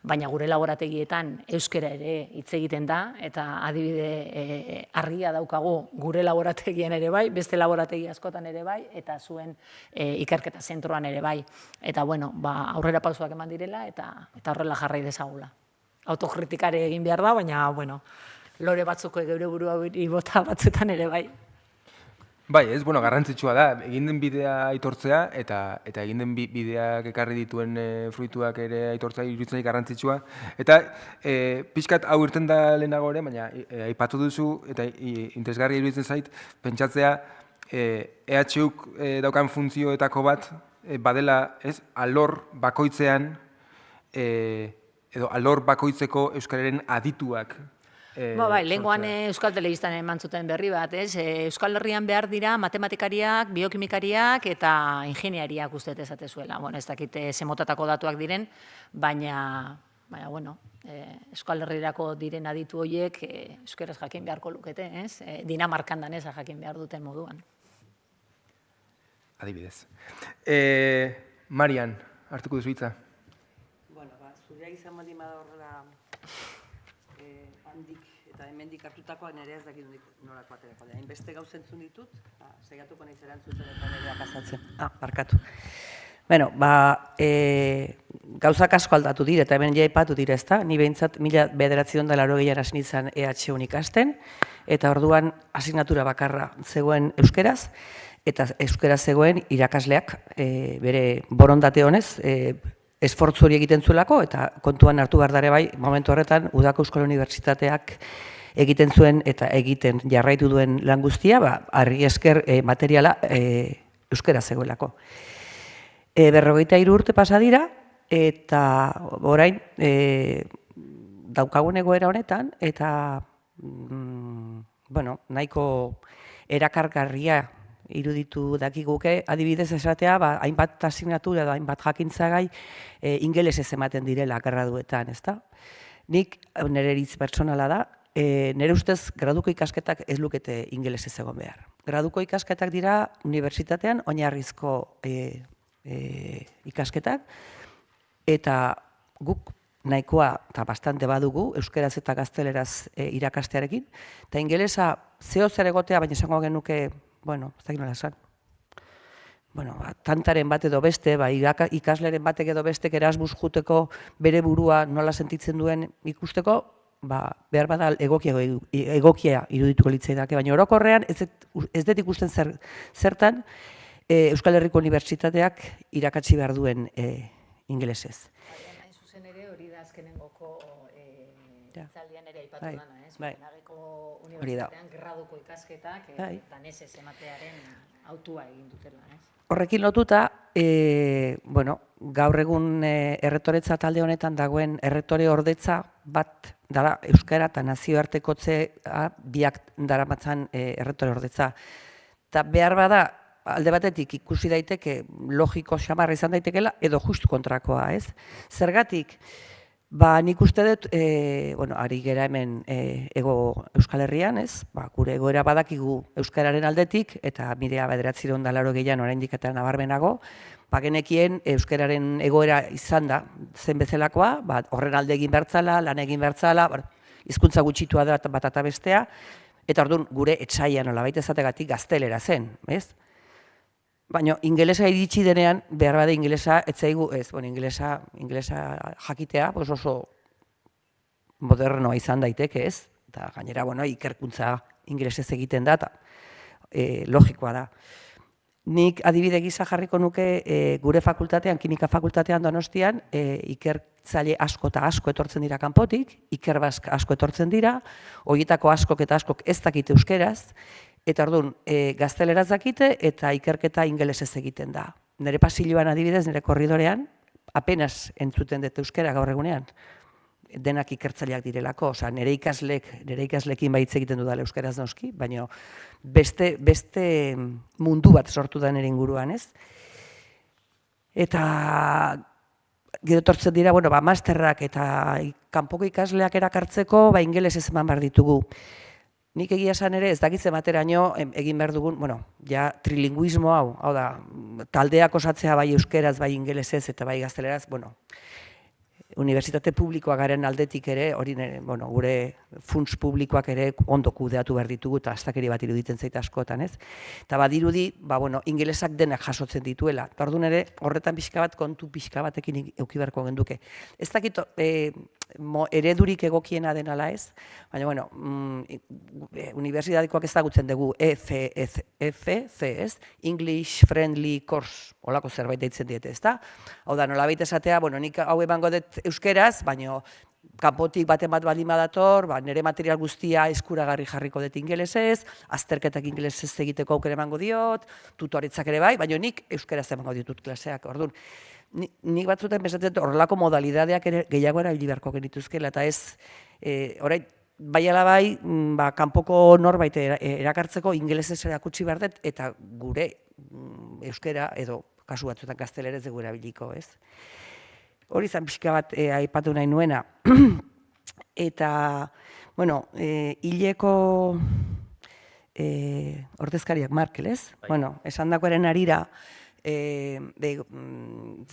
baina gure laborategietan euskara ere hitz egiten da, eta adibide argia daukagu gure laborategian ere bai, beste laborategi askotan ere bai, eta zuen ikerketa zentroan ere bai. Eta aurrera pausoak eman direla, eta horrela jarrai dezagula. Autokritikare egin behar da, baina lore batzuko geure burua bota batzuetan ere bai. Bai, ez, garrantzitsua da, egin den bidea aitortzea, eta egin den bideak ekarri dituen fruituak ere aitortzea iruditzen garrantzitsua. Eta pixkat hau irten da lehenago ere, baina aipatu duzu, eta interesgarria iruditzen zait, pentsatzea EHUk daukan funtzioetako bat, badela, ez, alor bakoitzean, edo alor bakoitzeko euskararen adituak Bai, lehengoan Euskal Telebistan eman zuten berri bat, ez? Euskal Herrian behar dira matematikariak, biokimikariak eta ingeniariak uste ezatezuela. Bueno, ez dakit ze motatako datuak diren, baina, bueno, Euskal Herrirako diren aditu horiek euskaraz jakin beharko lukete, ez? Dinamarkan danesa jakin behar duten moduan. Adibidez. Marian, hartuko duzu hitza? Bueno, zurea izan baldin bada horrela handik eta hemendik hartutakoak nire ez dakit nolako aterako da. Hainbeste gauzentzun ditut, segatuko nahiz erantzuten eta nirea pasatzen. Barkatu. Bueno, gauzak asko aldatu dire, eta hemen jaipatu dire, ezta? Ni behintzat 1980 hasi nintzen EHUn ikasten, eta orduan asignatura bakarra zegoen euskeraz, eta euskera zegoen irakasleak bere borondate honez, esfortzu hori egiten zuelako, eta kontuan hartu behar dare bai, momentu horretan, Udako Euskal Unibertsitateak egiten zuen eta egiten jarraitu duen lan guztia, argi esker materiala euskera zegoelako. 53 urte pasa dira, eta orain daukagun egoera honetan, eta nahiko erakargarria iruditu dakiguke, adibidez esatea, hainbat asignatura da, hainbat jakintzagai ingelesez ematen direla graduetan, ezta? Nik, nire iritz pertsonala da, nire ustez graduko ikasketak ez lukete ingelesez egon behar. Graduko ikasketak dira unibertsitatean oinarrizko ikasketak, eta guk nahikoa eta bastante badugu, euskeraz eta gazteleraz irakastearekin, eta ingelesa zeo zer egotea, baina esango genuke, ez dakit nola esan, tantaren bat edo beste, ikasleren batek edo bestek Erasmus juteko bere burua nola sentitzen duen ikusteko, behar bada egokia irudituko litzaidake, baina orokorrean ez dut ikusten zertan Euskal Herriko Unibertsitateak irakatsi behar duen ingelesez. Hain zuzen ere hori da azkenengoko itzaldian ere aipatu dana, ez? Nagiko unibertsitatean graduko ikasketak danesez ematearen autua egin dutela, ez? Horrekin lotuta, gaur egun erretoretza talde honetan dagoen erretore ordetza bat dara euskara eta nazioartekotzea biak daramatzan erretore ordetza. Eta behar bada, alde batetik ikusi daiteke logiko xamarra izan daitekela, edo justu kontrakoa, ez? Zergatik, nik uste dut, ari gera hemen ego Euskal Herrian, ez? Gure egoera badakigu euskararen aldetik, eta 1980 oraindik eta nabarmenago, genekien euskararen egoera izan da, zen bezalakoa, horren alde egin bertzala, lan egin bertzala, hizkuntza gutxitua da bat eta bestea, eta orduan gure etsaian nolabait ezategatik gaztelera zen, ez? Baina ingelesa iritsi denean, behar bade ingelesa, ingelesa jakitea oso modernoa izan daiteke, ez? Eta gainera, ikerkuntza ingelesez egiten da, eta logikoa da. Nik adibide gisa jarriko nuke gure fakultatean, kimika fakultatean Donostian, ikertzaile asko eta asko etortzen dira kanpotik, ikerbazk asko etortzen dira, horietako askok eta askok ez dakite euskeraz, eta orduan, gazteleraz dakite eta ikerketa ingelesez egiten da. Nire pasilloan adibidez, nire korridorean, apenas entzuten dut euskera gaur egunean, denak ikertzaileak direlako, nire ikaslekin baitz egiten dudala euskaraz noski, baina beste mundu bat sortu da nire inguruan, ez? Eta gero tortzen dira, masterrak eta kanpoko ikasleak erakartzeko, ingelesez eman behar ditugu. Nik egia esan ere, ez dakitzen bateraino egin behar dugun, trilinguismo hau da, taldeak osatzea bai euskeraz, bai ingelesez eta bai gazteleraz, unibertsitate publikoak garen aldetik ere, hori gure funts publikoak ere ondo kudeatu behar ditugu eta astakeri bat iruditzen zait askotan, ez? Eta badirudi, ingelesak denak jasotzen dituela. Eta orduan ere, horretan pixka bat, kontu pixka batekin eduki beharko genduke. Ez dakit eredurik egokiena denala ez, baina, unibertsitatekoak ezagutzen dugu EFC, ez? English Friendly Course, holako zerbait deitzen diete, ez da? Hau da, nolabait esatea, nik hau emango dut euskeraz, baina kanpotik baten bat baldin badator, nire material guztia eskuragarri jarriko dut ingelesez, azterketak ingelesez egiteko aukera emango diot, tutoritzak ere bai, baina nik euskeraz emango ditut klaseak. Orduan, nik batzuetan bezatzen horrelako modalidadeak ere gehiago erabili beharko genituzkela, eta ez, orain, bai ala bai, kanpoko norbait erakartzeko ingelesez erakutsi behar dut, eta gure euskera edo kasu batzuetan gaztelera ez dugu erabiliko, ez? Hori zan pixka bat aipatu nahi nuena. Eta, bueno, hileko ordezkariak Markel, ez? Bueno, esan dakoaren arira,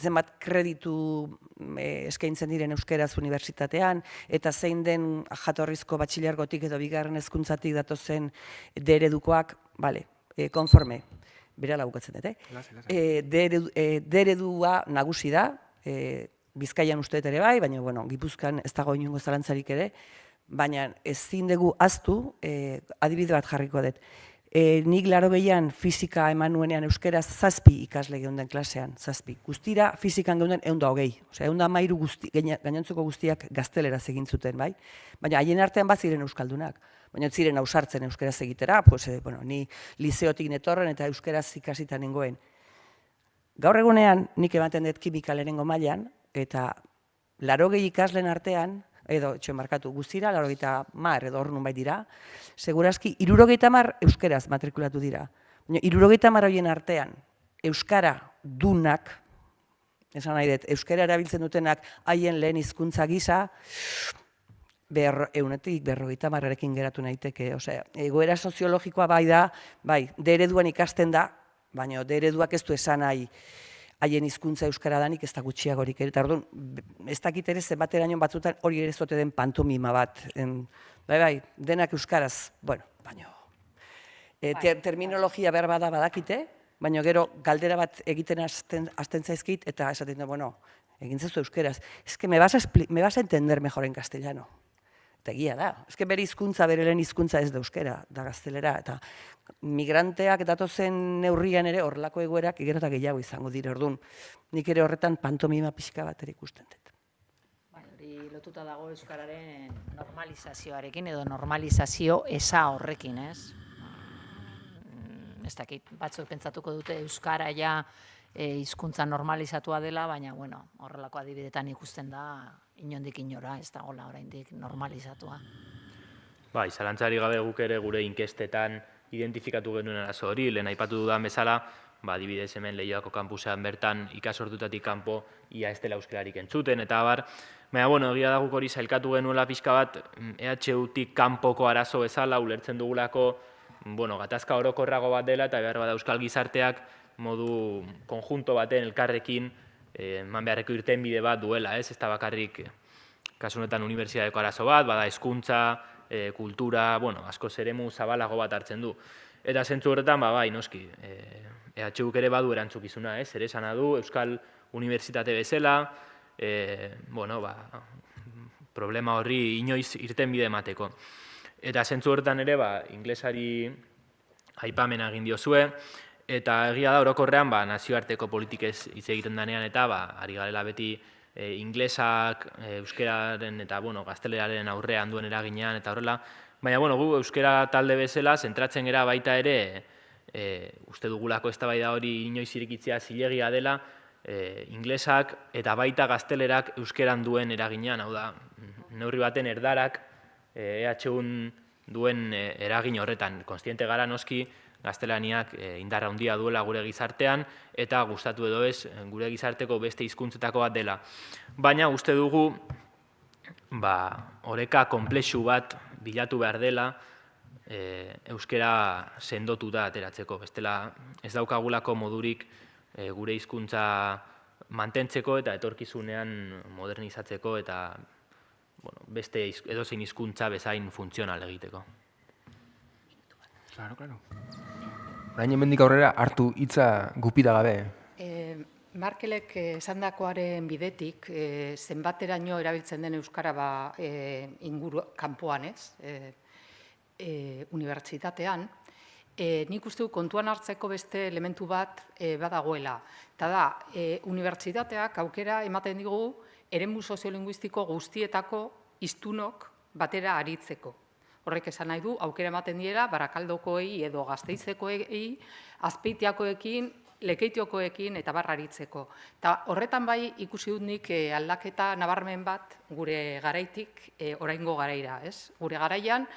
zenbat kreditu eskaintzen diren euskeraz unibertsitatean, eta zein den jatorrizko batxilergotik edo bigarren hezkuntzatik datozen D-eredukoak, konforme, berala bukatzen dut, D-eredua nagusi da, Bizkaian uste ere bai, baina, bueno, Gipuzkoan ez dago inongo zalantzarik ere, baina ezin dugu ahaztu, adibide bat jarriko dut. Nik 80an fisika eman nuenean euskeraz 7 ikasle geunden klasean, 7. Guztira fizikan geunden 120. Osea, 113 gainontzeko guztiak gazteleraz egin zuten, bai? Baina haien artean bat ziren euskaldunak. Baina ez ziren ausartzen euskeraz egitera, ni liseotik netorren eta euskeraz ikasitan nengoen. Gaur egunean nik ematen dut kimika lehenengo mailan, eta 80 ikasleen artean, edo markatu guztira, 80 edo hor nunbait dira, segurazki 70 euskeraz matrikulatu dira. Baina 70 horien artean euskara dunak, esan nahi dut, euskara erabiltzen dutenak haien lehen hizkuntza gisa, 50-erekin geratu naiteke. Osea, egoera soziologikoa bai da, bai, D-ereduan ikasten da, baina D-ereduak ez du esan nahi haien hizkuntza euskara danik ez da gutxiagorik ere. Eta orduan, ez dakit ere zenbateraino batzutan hori ere zote den pantomima bat. Bai, denak euskaraz, bueno, baina terminologia behar bada badakite, baina gero galdera bat egiten hasten zaizkit eta esaten da, bueno, egin zezu euskaraz. Ez que me vas a entender mejor en castellano. Eta egia da. Ez que bere hizkuntza, bere lehen hizkuntza ez da euskera, da gaztelera. Eta migranteak datozen neurrian ere horrelako egoerak gero eta gehiago izango dira orduan. Nik ere horretan pantomima pixka bat ere ikusten dut. Hori lotuta dago euskararen normalizazioarekin edo normalizazio eza horrekin, ez? Ez dakit, batzuk pentsatuko dute euskara ja hizkuntza normalizatua dela, baina horrelako adibidetan ikusten da inondik inora, ez dagoela oraindik normalizatua. Bai, zalantzari gabe guk ere gure inkestetan identifikatu genuen arazo hori, lehen aipatu dudan bezala, adibidez hemen Leioako kampusean bertan ikasortutatik kanpo ia ez dela euskararik entzuten, eta abar, baina, egia da guk hori zailkatu genuela pixka bat, EHUtik kanpoko arazo bezala, ulertzen dugulako, gatazka orokorrago bat dela, eta behar bada euskal gizarteak modu konjunto baten elkarrekin eman beharreko irtenbide bat duela, ez da bakarrik kasu honetan unibertsitateko arazo bat, bada hezkuntza, kultura, askoz eremu zabalago bat hartzen du. Eta zentzu horretan, bai, noski, EHUk ere badu erantzukizuna, ez, ere esana du, Euskal Unibertsitate bezala, problema horri inoiz irtenbide emateko. Eta zentzu horretan ere, inglesari aipamena egin diozue, eta egia da orokorrean nazioarteko politikez hitz egiten danean eta ari garela beti inglesak euskeraren eta gazteleraren aurrean duen eraginean eta horrela, baina gu euskera talde bezala zentratzen gera baita ere uste dugulako eztabaida hori inoiz irikitzea zilegia dela inglesak eta baita gaztelerak euskeran duen eraginean, hau da, neurri baten erdarak EHUn duen eragin horretan. Kontziente gara noski gaztelaniak indarra handia duela gure gizartean eta gustatu edo ez gure gizarteko beste hizkuntzetako bat dela. Baina uste dugu oreka konplexu bat bilatu behar dela euskera sendotuta ateratzeko. Bestela ez daukagulako modurik gure hizkuntza mantentzeko eta etorkizunean modernizatzeko eta beste edozein hizkuntza bezain funtzional egiteko. Claro. Orain hemendik aurrera hartu hitza gupida gabe. Markelek esandakoaren bidetik zenbateraino erabiltzen den euskara inguru kanpoan, ez? Unibertsitatean, nik uste du kontuan hartzeko beste elementu bat badagoela. Eta da, unibertsitateak aukera ematen digu eremu soziolinguistiko guztietako hiztunok batera aritzeko. Horrek esan nahi du, aukera ematen diela, Barakaldokoei edo Gasteizekoei, Azpeitiakoekin lekeitiokoekin eta barraritzeko. Eta horretan bai ikusi dut nik aldaketa nabarmen bat gure garaitik oraingo garaira, ez? Gure garaian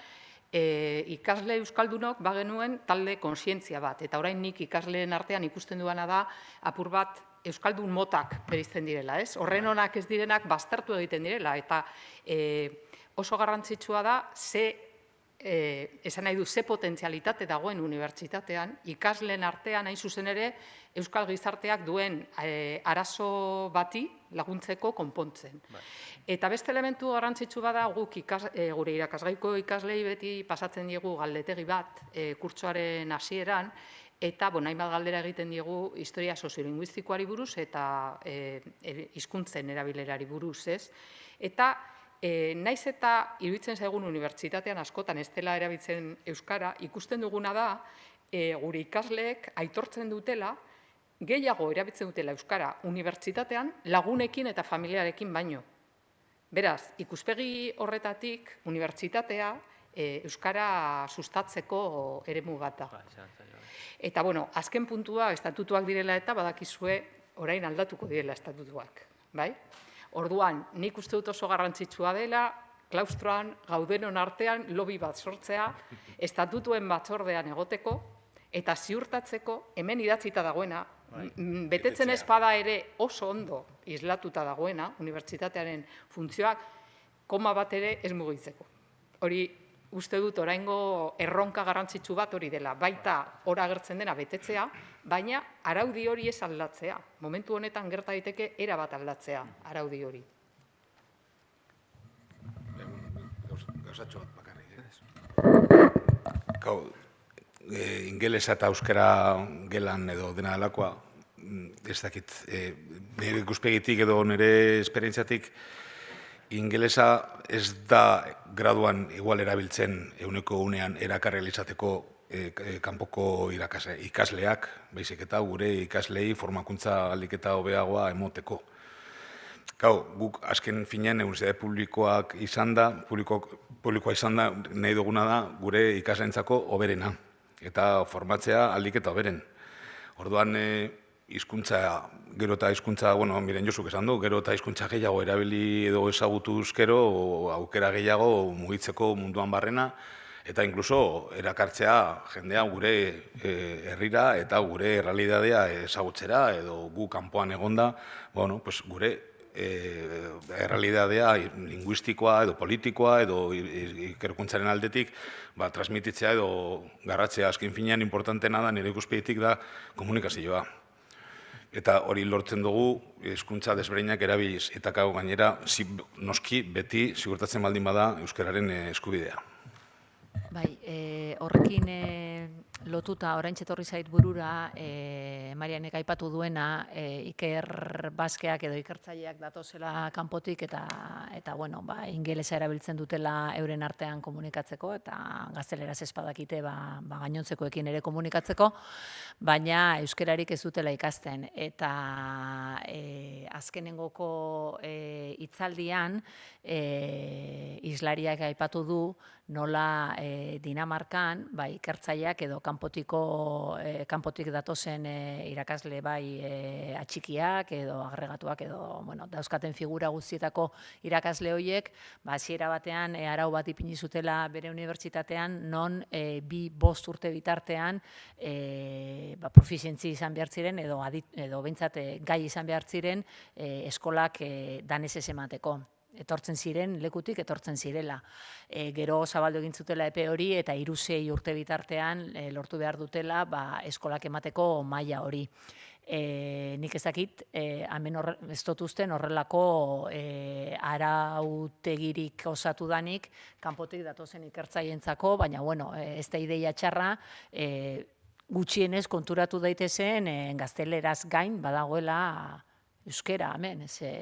ikasle euskaldunok bagenuen talde konsientzia bat, eta orain nik ikasleen artean ikusten duana da apur bat euskaldun motak bereizten direla, ez? Horren onak ez direnak baztertu egiten direla, eta oso garrantzitsua da esan nahi du, ze potentzialitate dagoen unibertsitatean, ikasleen artean hain zuzen ere, euskal gizarteak duen arazo bati laguntzeko konpontzen. Eta beste elementu garrantzitsu bada guk gure irakasgaiko ikaslei beti pasatzen diegu galdetegi bat kurtsoaren hasieran, eta hainbat galdera egiten diegu historia soziolinguistikoari buruz eta hizkuntzen erabilerari buruz, ez? Eta naiz eta iruditzen zaigun unibertsitatean askotan ez dela erabiltzen euskara, ikusten duguna da gure ikasleek aitortzen dutela, gehiago erabiltzen dutela euskara unibertsitatean lagunekin eta familiarekin baino. Beraz, ikuspegi horretatik unibertsitatea euskara sustatzeko eremu bat da. Eta, azken puntua estatutuak direla eta badakizue orain aldatuko direla estatutuak, bai? Orduan, nik uste dut oso garrantzitsua dela, klaustroan, gaudenon artean, lobby bat sortzea, estatutuen batzordean egoteko, eta ziurtatzeko, hemen idatzita dagoena, betetzen espada ere oso ondo islatuta dagoena, unibertsitatearen funtzioak, koma bat ere ez mugitzeko. Hori, uste dut oraingo erronka garrantzitsu bat hori dela, baita hor agertzen dena betetzea, baina araudi hori ez aldatzea. Momentu honetan gerta daiteke erabat aldatzea araudi hori. Gauzatxo bat bakarrik. Ingelesa eta euskara gelan edo dena delakoa, ez dakit, nire ikuspegitik edo nire esperientziatik, ingelesa ez da graduan igual erabiltzen euneko unean erakarri izateko kanpoko ikasleak, baizik eta gure ikaslei formakuntza aldiketa hobeagoa emoteko. Guk azken finean unibertsitate publikoa izan da, nahi duguna da gure ikasleentzako hoberena, eta formatzea aldiketa hoberen. Orduan, hizkuntza, gero eta hizkuntza, miren Josuk esan du, gero eta hizkuntza gehiago erabili edo ezagutuz gero, aukera gehiago mugitzeko munduan barrena, eta inkluso erakartzea jendea gure herrira eta gure errealitatea ezagutzera, edo gu kanpoan egonda, gure errealitatea linguistikoa edo politikoa edo ikerkuntzaren aldetik transmititzea edo garratzea. Azken finean importantena da, nire ikuspegitik da komunikazioa. Eta hori lortzen dugu hizkuntza desberdinak erabiliz. Eta gainera, noski beti zigurtatzen baldin bada euskararen eskubidea. Bai, horrekin lotuta oraintxe etorri zait burura, Marianek aipatu duena, Iker Baskeak edo ikertzaileak datozela kanpotik eta ingelesa erabiltzen dutela euren artean komunikatzeko eta gazteleraz ez badakite gainontzekoekin ere komunikatzeko, baina euskararik ez dutela ikasten. Eta azkenengoko hitzaldian islariak aipatu du nola Dinamarkan ikertzaileak edo kanpotik datozen irakasle atxikiak edo agregatuak edo dauzkaten figura guztietako irakasle horiek hasiera batean arau bat ipini zutela bere unibertsitatean non 2-5 urte bitartean profizientzi izan behar ziren edo behintzat gai izan behar ziren eskolak danezez emateko. Etortzen ziren, lekutik etortzen zirela. Gero zabaldu egin zutela epe hori eta 3-6 urte bitartean lortu behar dutela eskolak emateko maila hori. Nik ez dakit, hemen ez dut usten horrelako arautegirik osatu danik kanpotik datozen ikertzaileentzako, baina ez da ideia txarra, gutxienez konturatu daitezen gazteleraz gain badagoela euskera, hemen,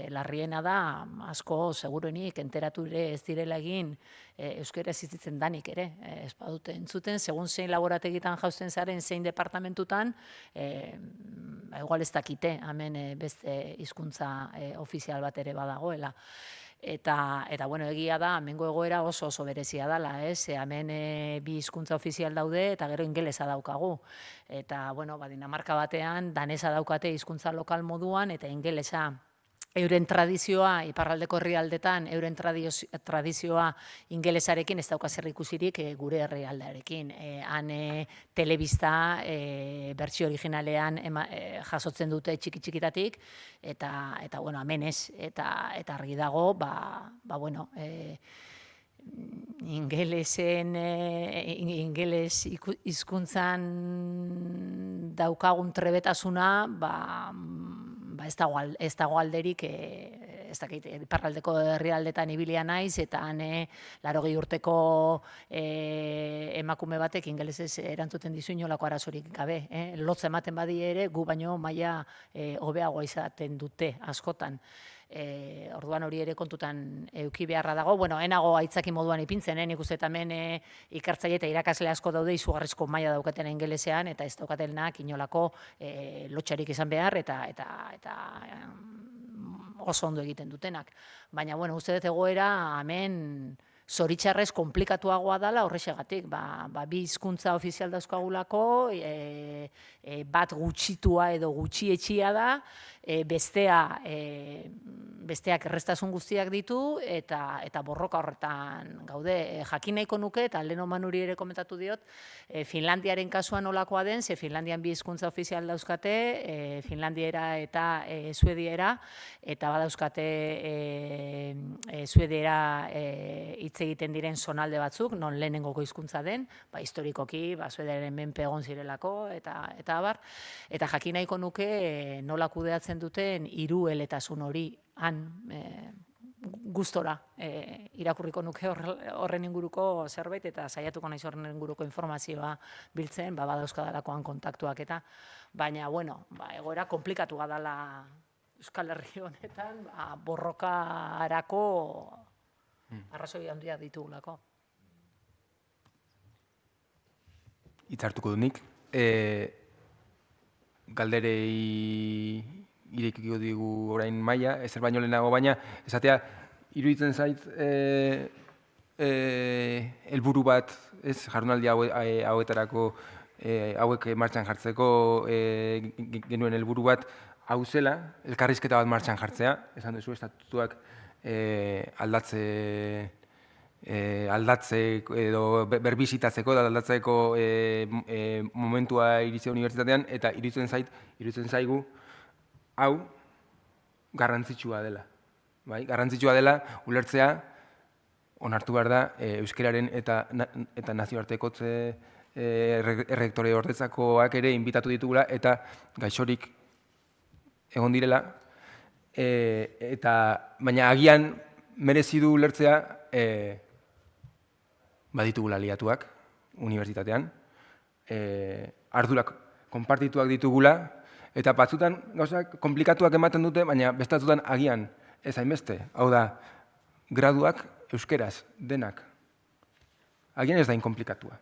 larriena da, asko, seguruenik, enteratu ere ez direla egin euskera existitzen danik ere, ez badute entzuten, segun zein laborategitan jausten zaren, zein departamentutan, igual ez dakite, hemen beste hizkuntza ofizial bat ere badagoela. Eta bueno, egia da, hemengo egoera oso berezia dela, hemen bi hizkuntza ofizial daude eta gero ingelesa daukagu. Eta, bueno, Dinamarka batean danesa daukate hizkuntza lokal moduan eta ingelesa. Euren tradizioa, iparraldeko herrialdetan, euren tradizioa ingelesarekin ez dauka zer ikusirik gure herrialdearekin. Han telebista bertsio originalean jasotzen dute txiki-txikitatik, eta bueno, hemen ez, eta argi dago, bueno, ingeles hizkuntzan daukagun trebetasuna, ez dago alderik, ez dakit, iparraldeko herrialdetan ibilia naiz, eta han 80 urteko emakume batek ingelesez erantzuten dizu inolako arazorik gabe. Lotza ematen badi ere, gu baino maila hobeagoa izaten dute askotan. Orduan hori ere kontutan eduki beharra dago. Bueno, enago aitzaki moduan ipintzen, nik uste hemen ikertzaile eta irakasle asko daude izugarrizko maila daukaten ingelesean, eta ez daukatenak inolako lotxarik izan behar, eta oso ondo egiten dutenak. Baina, bueno, uste dut egoera hemen zoritxarrez komplikatuagoa dela horrexegatik. Bi hizkuntza ofizial dauzkagulako, bat gutxitua edo gutxietxia da, besteak errestasun guztiak ditu, eta borroka horretan gaude. Jakin nahiko nuke, eta lehen Manuri ere komentatu diot, Finlandiaren kasuan nolakoa den, ze Finlandian bi hizkuntza ofizial dauzkate, Finlandiera eta Suediera, eta badauzkate Suediera hitz egiten diren zonalde batzuk, non lehenengoko hizkuntza den, historikoki, Suediaren menpe egon zirelako, eta abar, eta jakin nahiko nuke nola kudeatzen duten hirueletasun hori han gustora irakurriko nuke horren inguruko zerbait, eta saiatuko naiz horren inguruko informazioa biltzen, badauzkadalakoan kontaktuak eta, baina, bueno, egoera komplikatua dela Euskal Herri honetan, borrokarako arrazoi handia ditugulako. Hitzartuko du nik. Galderei irekiko digu orain maila, ezer baino lehenago, baina esatea, iruditzen zait helburu bat, jardunaldi hauetarako, hauek martxan jartzeko genuen helburu bat, hau zela, elkarrizketa bat martxan jartzea, esan duzu, estatutuak aldatzeko edo berbizitatzeko eta aldatzeko momentua iritzea unibertsitatean, eta iruditzen zaigu hau garrantzitsua dela. Garrantzitsua dela ulertzea, onartu behar da, euskararen eta nazioartekotze errektore ordetzakoak ere inbitatu ditugula, eta gaixorik egon direla, baina agian merezi du ulertzea baditugula aliatuak unibertsitatean, ardurak konpartituak ditugula, eta batzutan gauzak komplikatuak ematen dute, baina bestatutan agian ez hainbeste. Hau da, graduak euskeraz denak. Agian ez da inkomplikatua.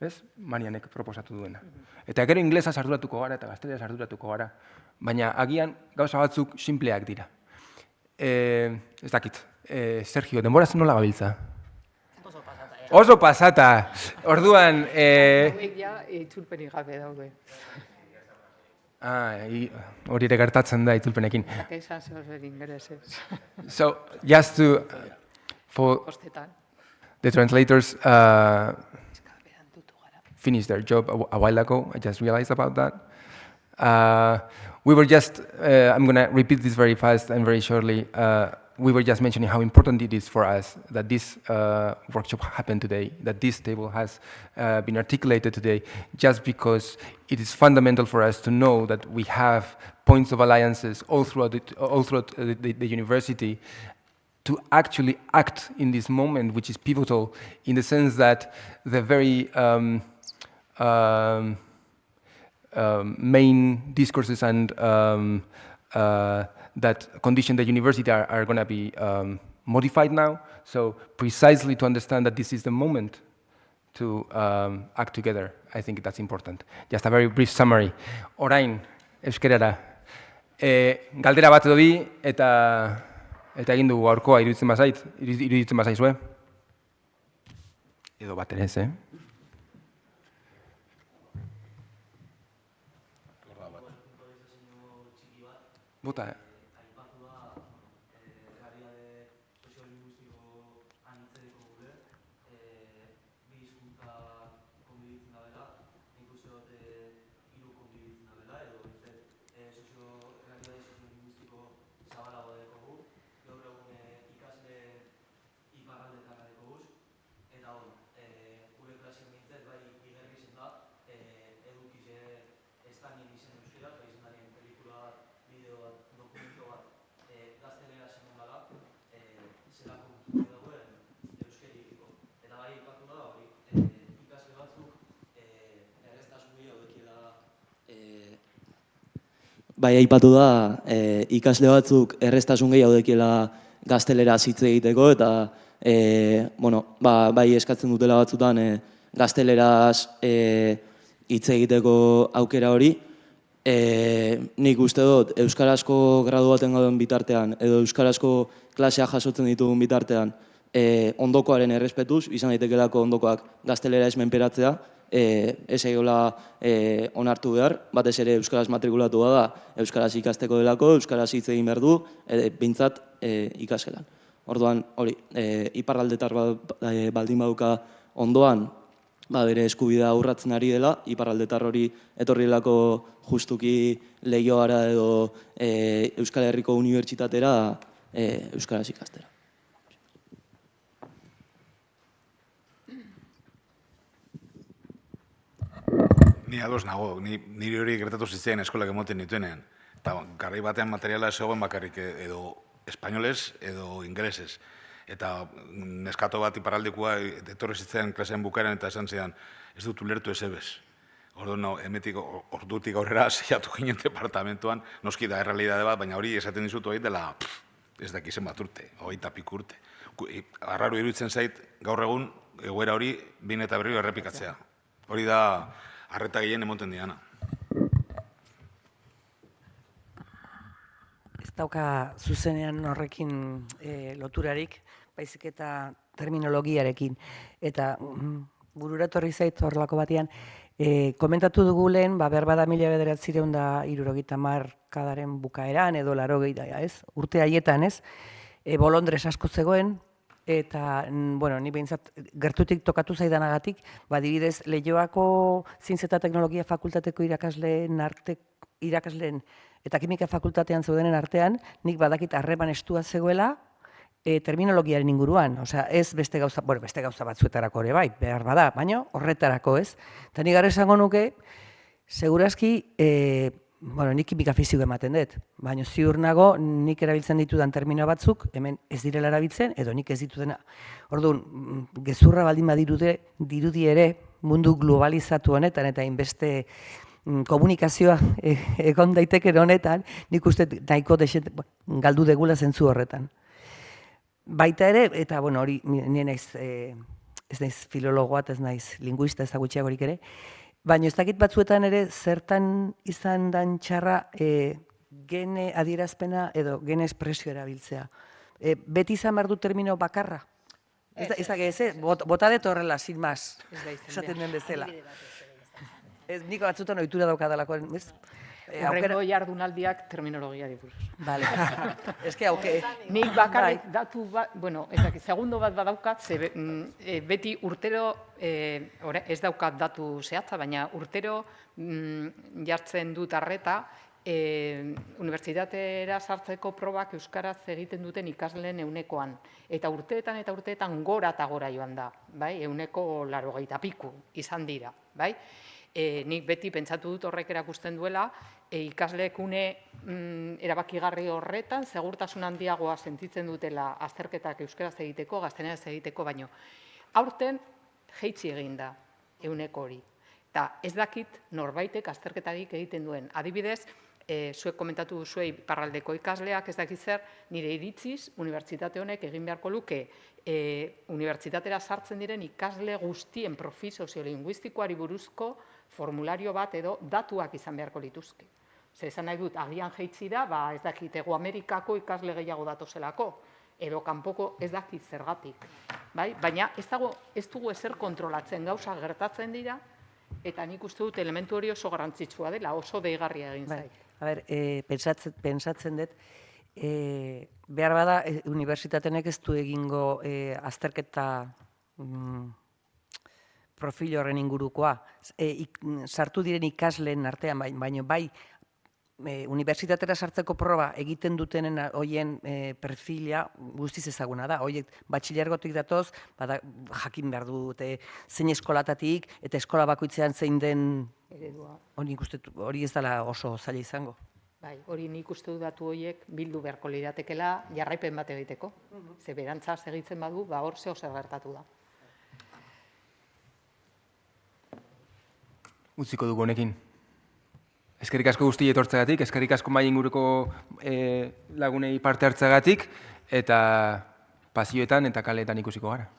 Ez? Marianek proposatu duena. Eta gero inglesaz arduratuko gara eta gazteleraz arduratuko gara, baina agian gauza batzuk simpleak dira. Ez dakit, Sergio, denboraz nola gabiltza? Oso pasata. Orduan... Hauek ja itzulpenik gabe daude. Hori ere gertatzen da itzulpenekin. Esan zer ingelesez. So, just to... For the translators finished their job a while ago. I just realized about that. We were just, I'm going to repeat this very fast and very shortly. We were just mentioning how important it is for us that this workshop happened today, that this table has been articulated today, just because it is fundamental for us to know that we have points of alliances all throughout the university to actually act in this moment, which is pivotal in the sense that the very main discourses and that condition the university are going to be modified now. So precisely to understand that this is the moment to act together, I think that's important. Just a very brief summary. Orain, euskerara. Galdera bat edo bi, eta Eta egin dugu gaurkoa iruditzen bazaizue? Edo bat ere ez, Bota, Bai, aipatu da, ikasle batzuk erreztasun gehiago daudekiela gazteleraz hitz egiteko, eta bai eskatzen dutela batzutan gazteleraz hitz egiteko aukera hori. Nik uste dut, euskarazko gradu baten gauden bitartean, edo euskarazko klasea jasotzen ditugun bitartean, ondokoaren errespetuz, izan daitekelako ondokoak gaztelera ez menperatzea, ez egola onartu behar, batez ere euskaraz matrikulatu da, euskaraz ikasteko delako, euskaraz hitz egin behar du, behintzat ikasgelan. Orduan, hori, iparraldetar baldin baduka ondoan, bere eskubidea urratzen ari dela, iparraldetar hori etorri delako justuki lehioara edo Euskal Herriko Unibertsitatera euskaraz ikastera. Ni ados nago, niri hori gertatu zitzen eskolak emoten nituenean. Eta garai batean materiala ez zegoen bakarrik edo espainolez edo ingelesez. Eta neskato bat iparraldikoa etorri zitzen klasean bukaeran eta esan zidan, ez dut ulertu ez ebez. Ordutik aurrera zeiatu ginen departamentuan, noski da errealidade bat, baina hori esaten dizut hori dela, ez dakizen bat urte, 25 urte. Arraro iruditzen zait, gaur egun, egoera hori, bin eta berriro errepikatzea. Hori da, arreta gehien emoten diana. Ez dauka zuzenean horrekin loturarik, baizik eta terminologiarekin. Eta bururatorri zait horrelako batean, komentatu dugu lehen, behar bada 1970 markadaren bukaeran, edo 80, ez? Urte haietan, ez? Bolondres asko zegoen, eta, ni behintzat, gertutik tokatu zaidanagatik, adibidez, Leioako Zientzia eta Teknologia Fakultateko irakasleen eta Kimika Fakultatean zeudenen artean, nik badakit harreman estua zegoela terminologiaren inguruan. Osea, ez beste gauza batzuetarako ere bai, behar bada, baina horretarako ez. Eta nik gara esango nuke, segurazki, nik kimika fisiko ematen dut, baina ziur nago nik erabiltzen ditudan termino batzuk, hemen ez direla erabiltzen, edo nik ez ditudena. Orduan, gezurra baldin dirudi ere mundu globalizatu honetan, eta inbeste komunikazioa egon daiteken honetan, nik uste nahiko galdu degula zentzu horretan. Baita ere, eta hori, nien ez naiz filologoa, ez naiz linguista ezagutxiagorik ere, baina ez dakit batzuetan ere zertan izan dan txarra gene adierazpena edo gene espresio erabiltzea. Beti izan behar du termino bakarra? Ez da ez, bota dut horrela, sin más, esaten den bezala. Niko batzutan ohitura daukadalako. Horrengo jardunaldiak terminologiari buruz. Bale, eske hauke. Nik bakarrik datu bat, segundo bat badaukat, beti urtero, ez daukat datu zehatza, baina urtero jartzen dut arreta, unibertsitatera sartzeko probak euskaraz egiten duten ikasleen eunekoan. Eta urteetan gora eta gora joan da, bai? 80 piku izan dira, bai? Nik beti pentsatu dut horrek erakusten duela, ikasleek erabakigarri horretan, segurtasun handiagoa sentitzen dutela azterketak euskaraz egiteko, gaztelaniaz egiteko, baino. Aurten jeitsi egin da euneko hori. Eta ez dakit norbaitek azterketarik egiten duen. Adibidez, zuek komentatu duzuei iparraldeko ikasleak, ez dakit zer, nire iritziz, unibertsitate honek egin beharko luke, unibertsitatera sartzen diren ikasle guztien profil soziolinguistikoari buruzko formulario bat edo datuak izan beharko lituzke. Ze esan nahi dut, agian jeitzi da, ez dakit, Hego Amerikako ikasle gehiago datozelako, edo kanpoko ez dakit zergatik. Baina ez dugu ezer kontrolatzen, gauza gertatzen dira, eta nik uste dut elementu hori oso garrantzitsua dela, oso deigarria egin zait. A ber, pentsatzen dut, behar bada, unibertsitatenek ez du egingo azterketa profil horren ingurukoa. Sartu diren ikasleen artean, baina bai, unibertsitatera sartzeko proba egiten dutenen hoien perfila guztiz ezaguna da. Hoiek batxilergotik datoz, jakin behar dute zein eskolatatik eta eskola bakoitzean zein den Eredua. Hori ez dela oso zaila izango. Bai, hori nik uste du datu horiek bildu beharko liratekela jarraipen bat egiteko. Ze berantza segitzen badu, hor zeo zer gertatu da. Utziko dugu honekin. Eskerrik asko guzti etortzegatik, eskerrik asko mahai inguruko lagunei parte hartzegatik, eta pasioetan eta kaleetan ikusiko gara.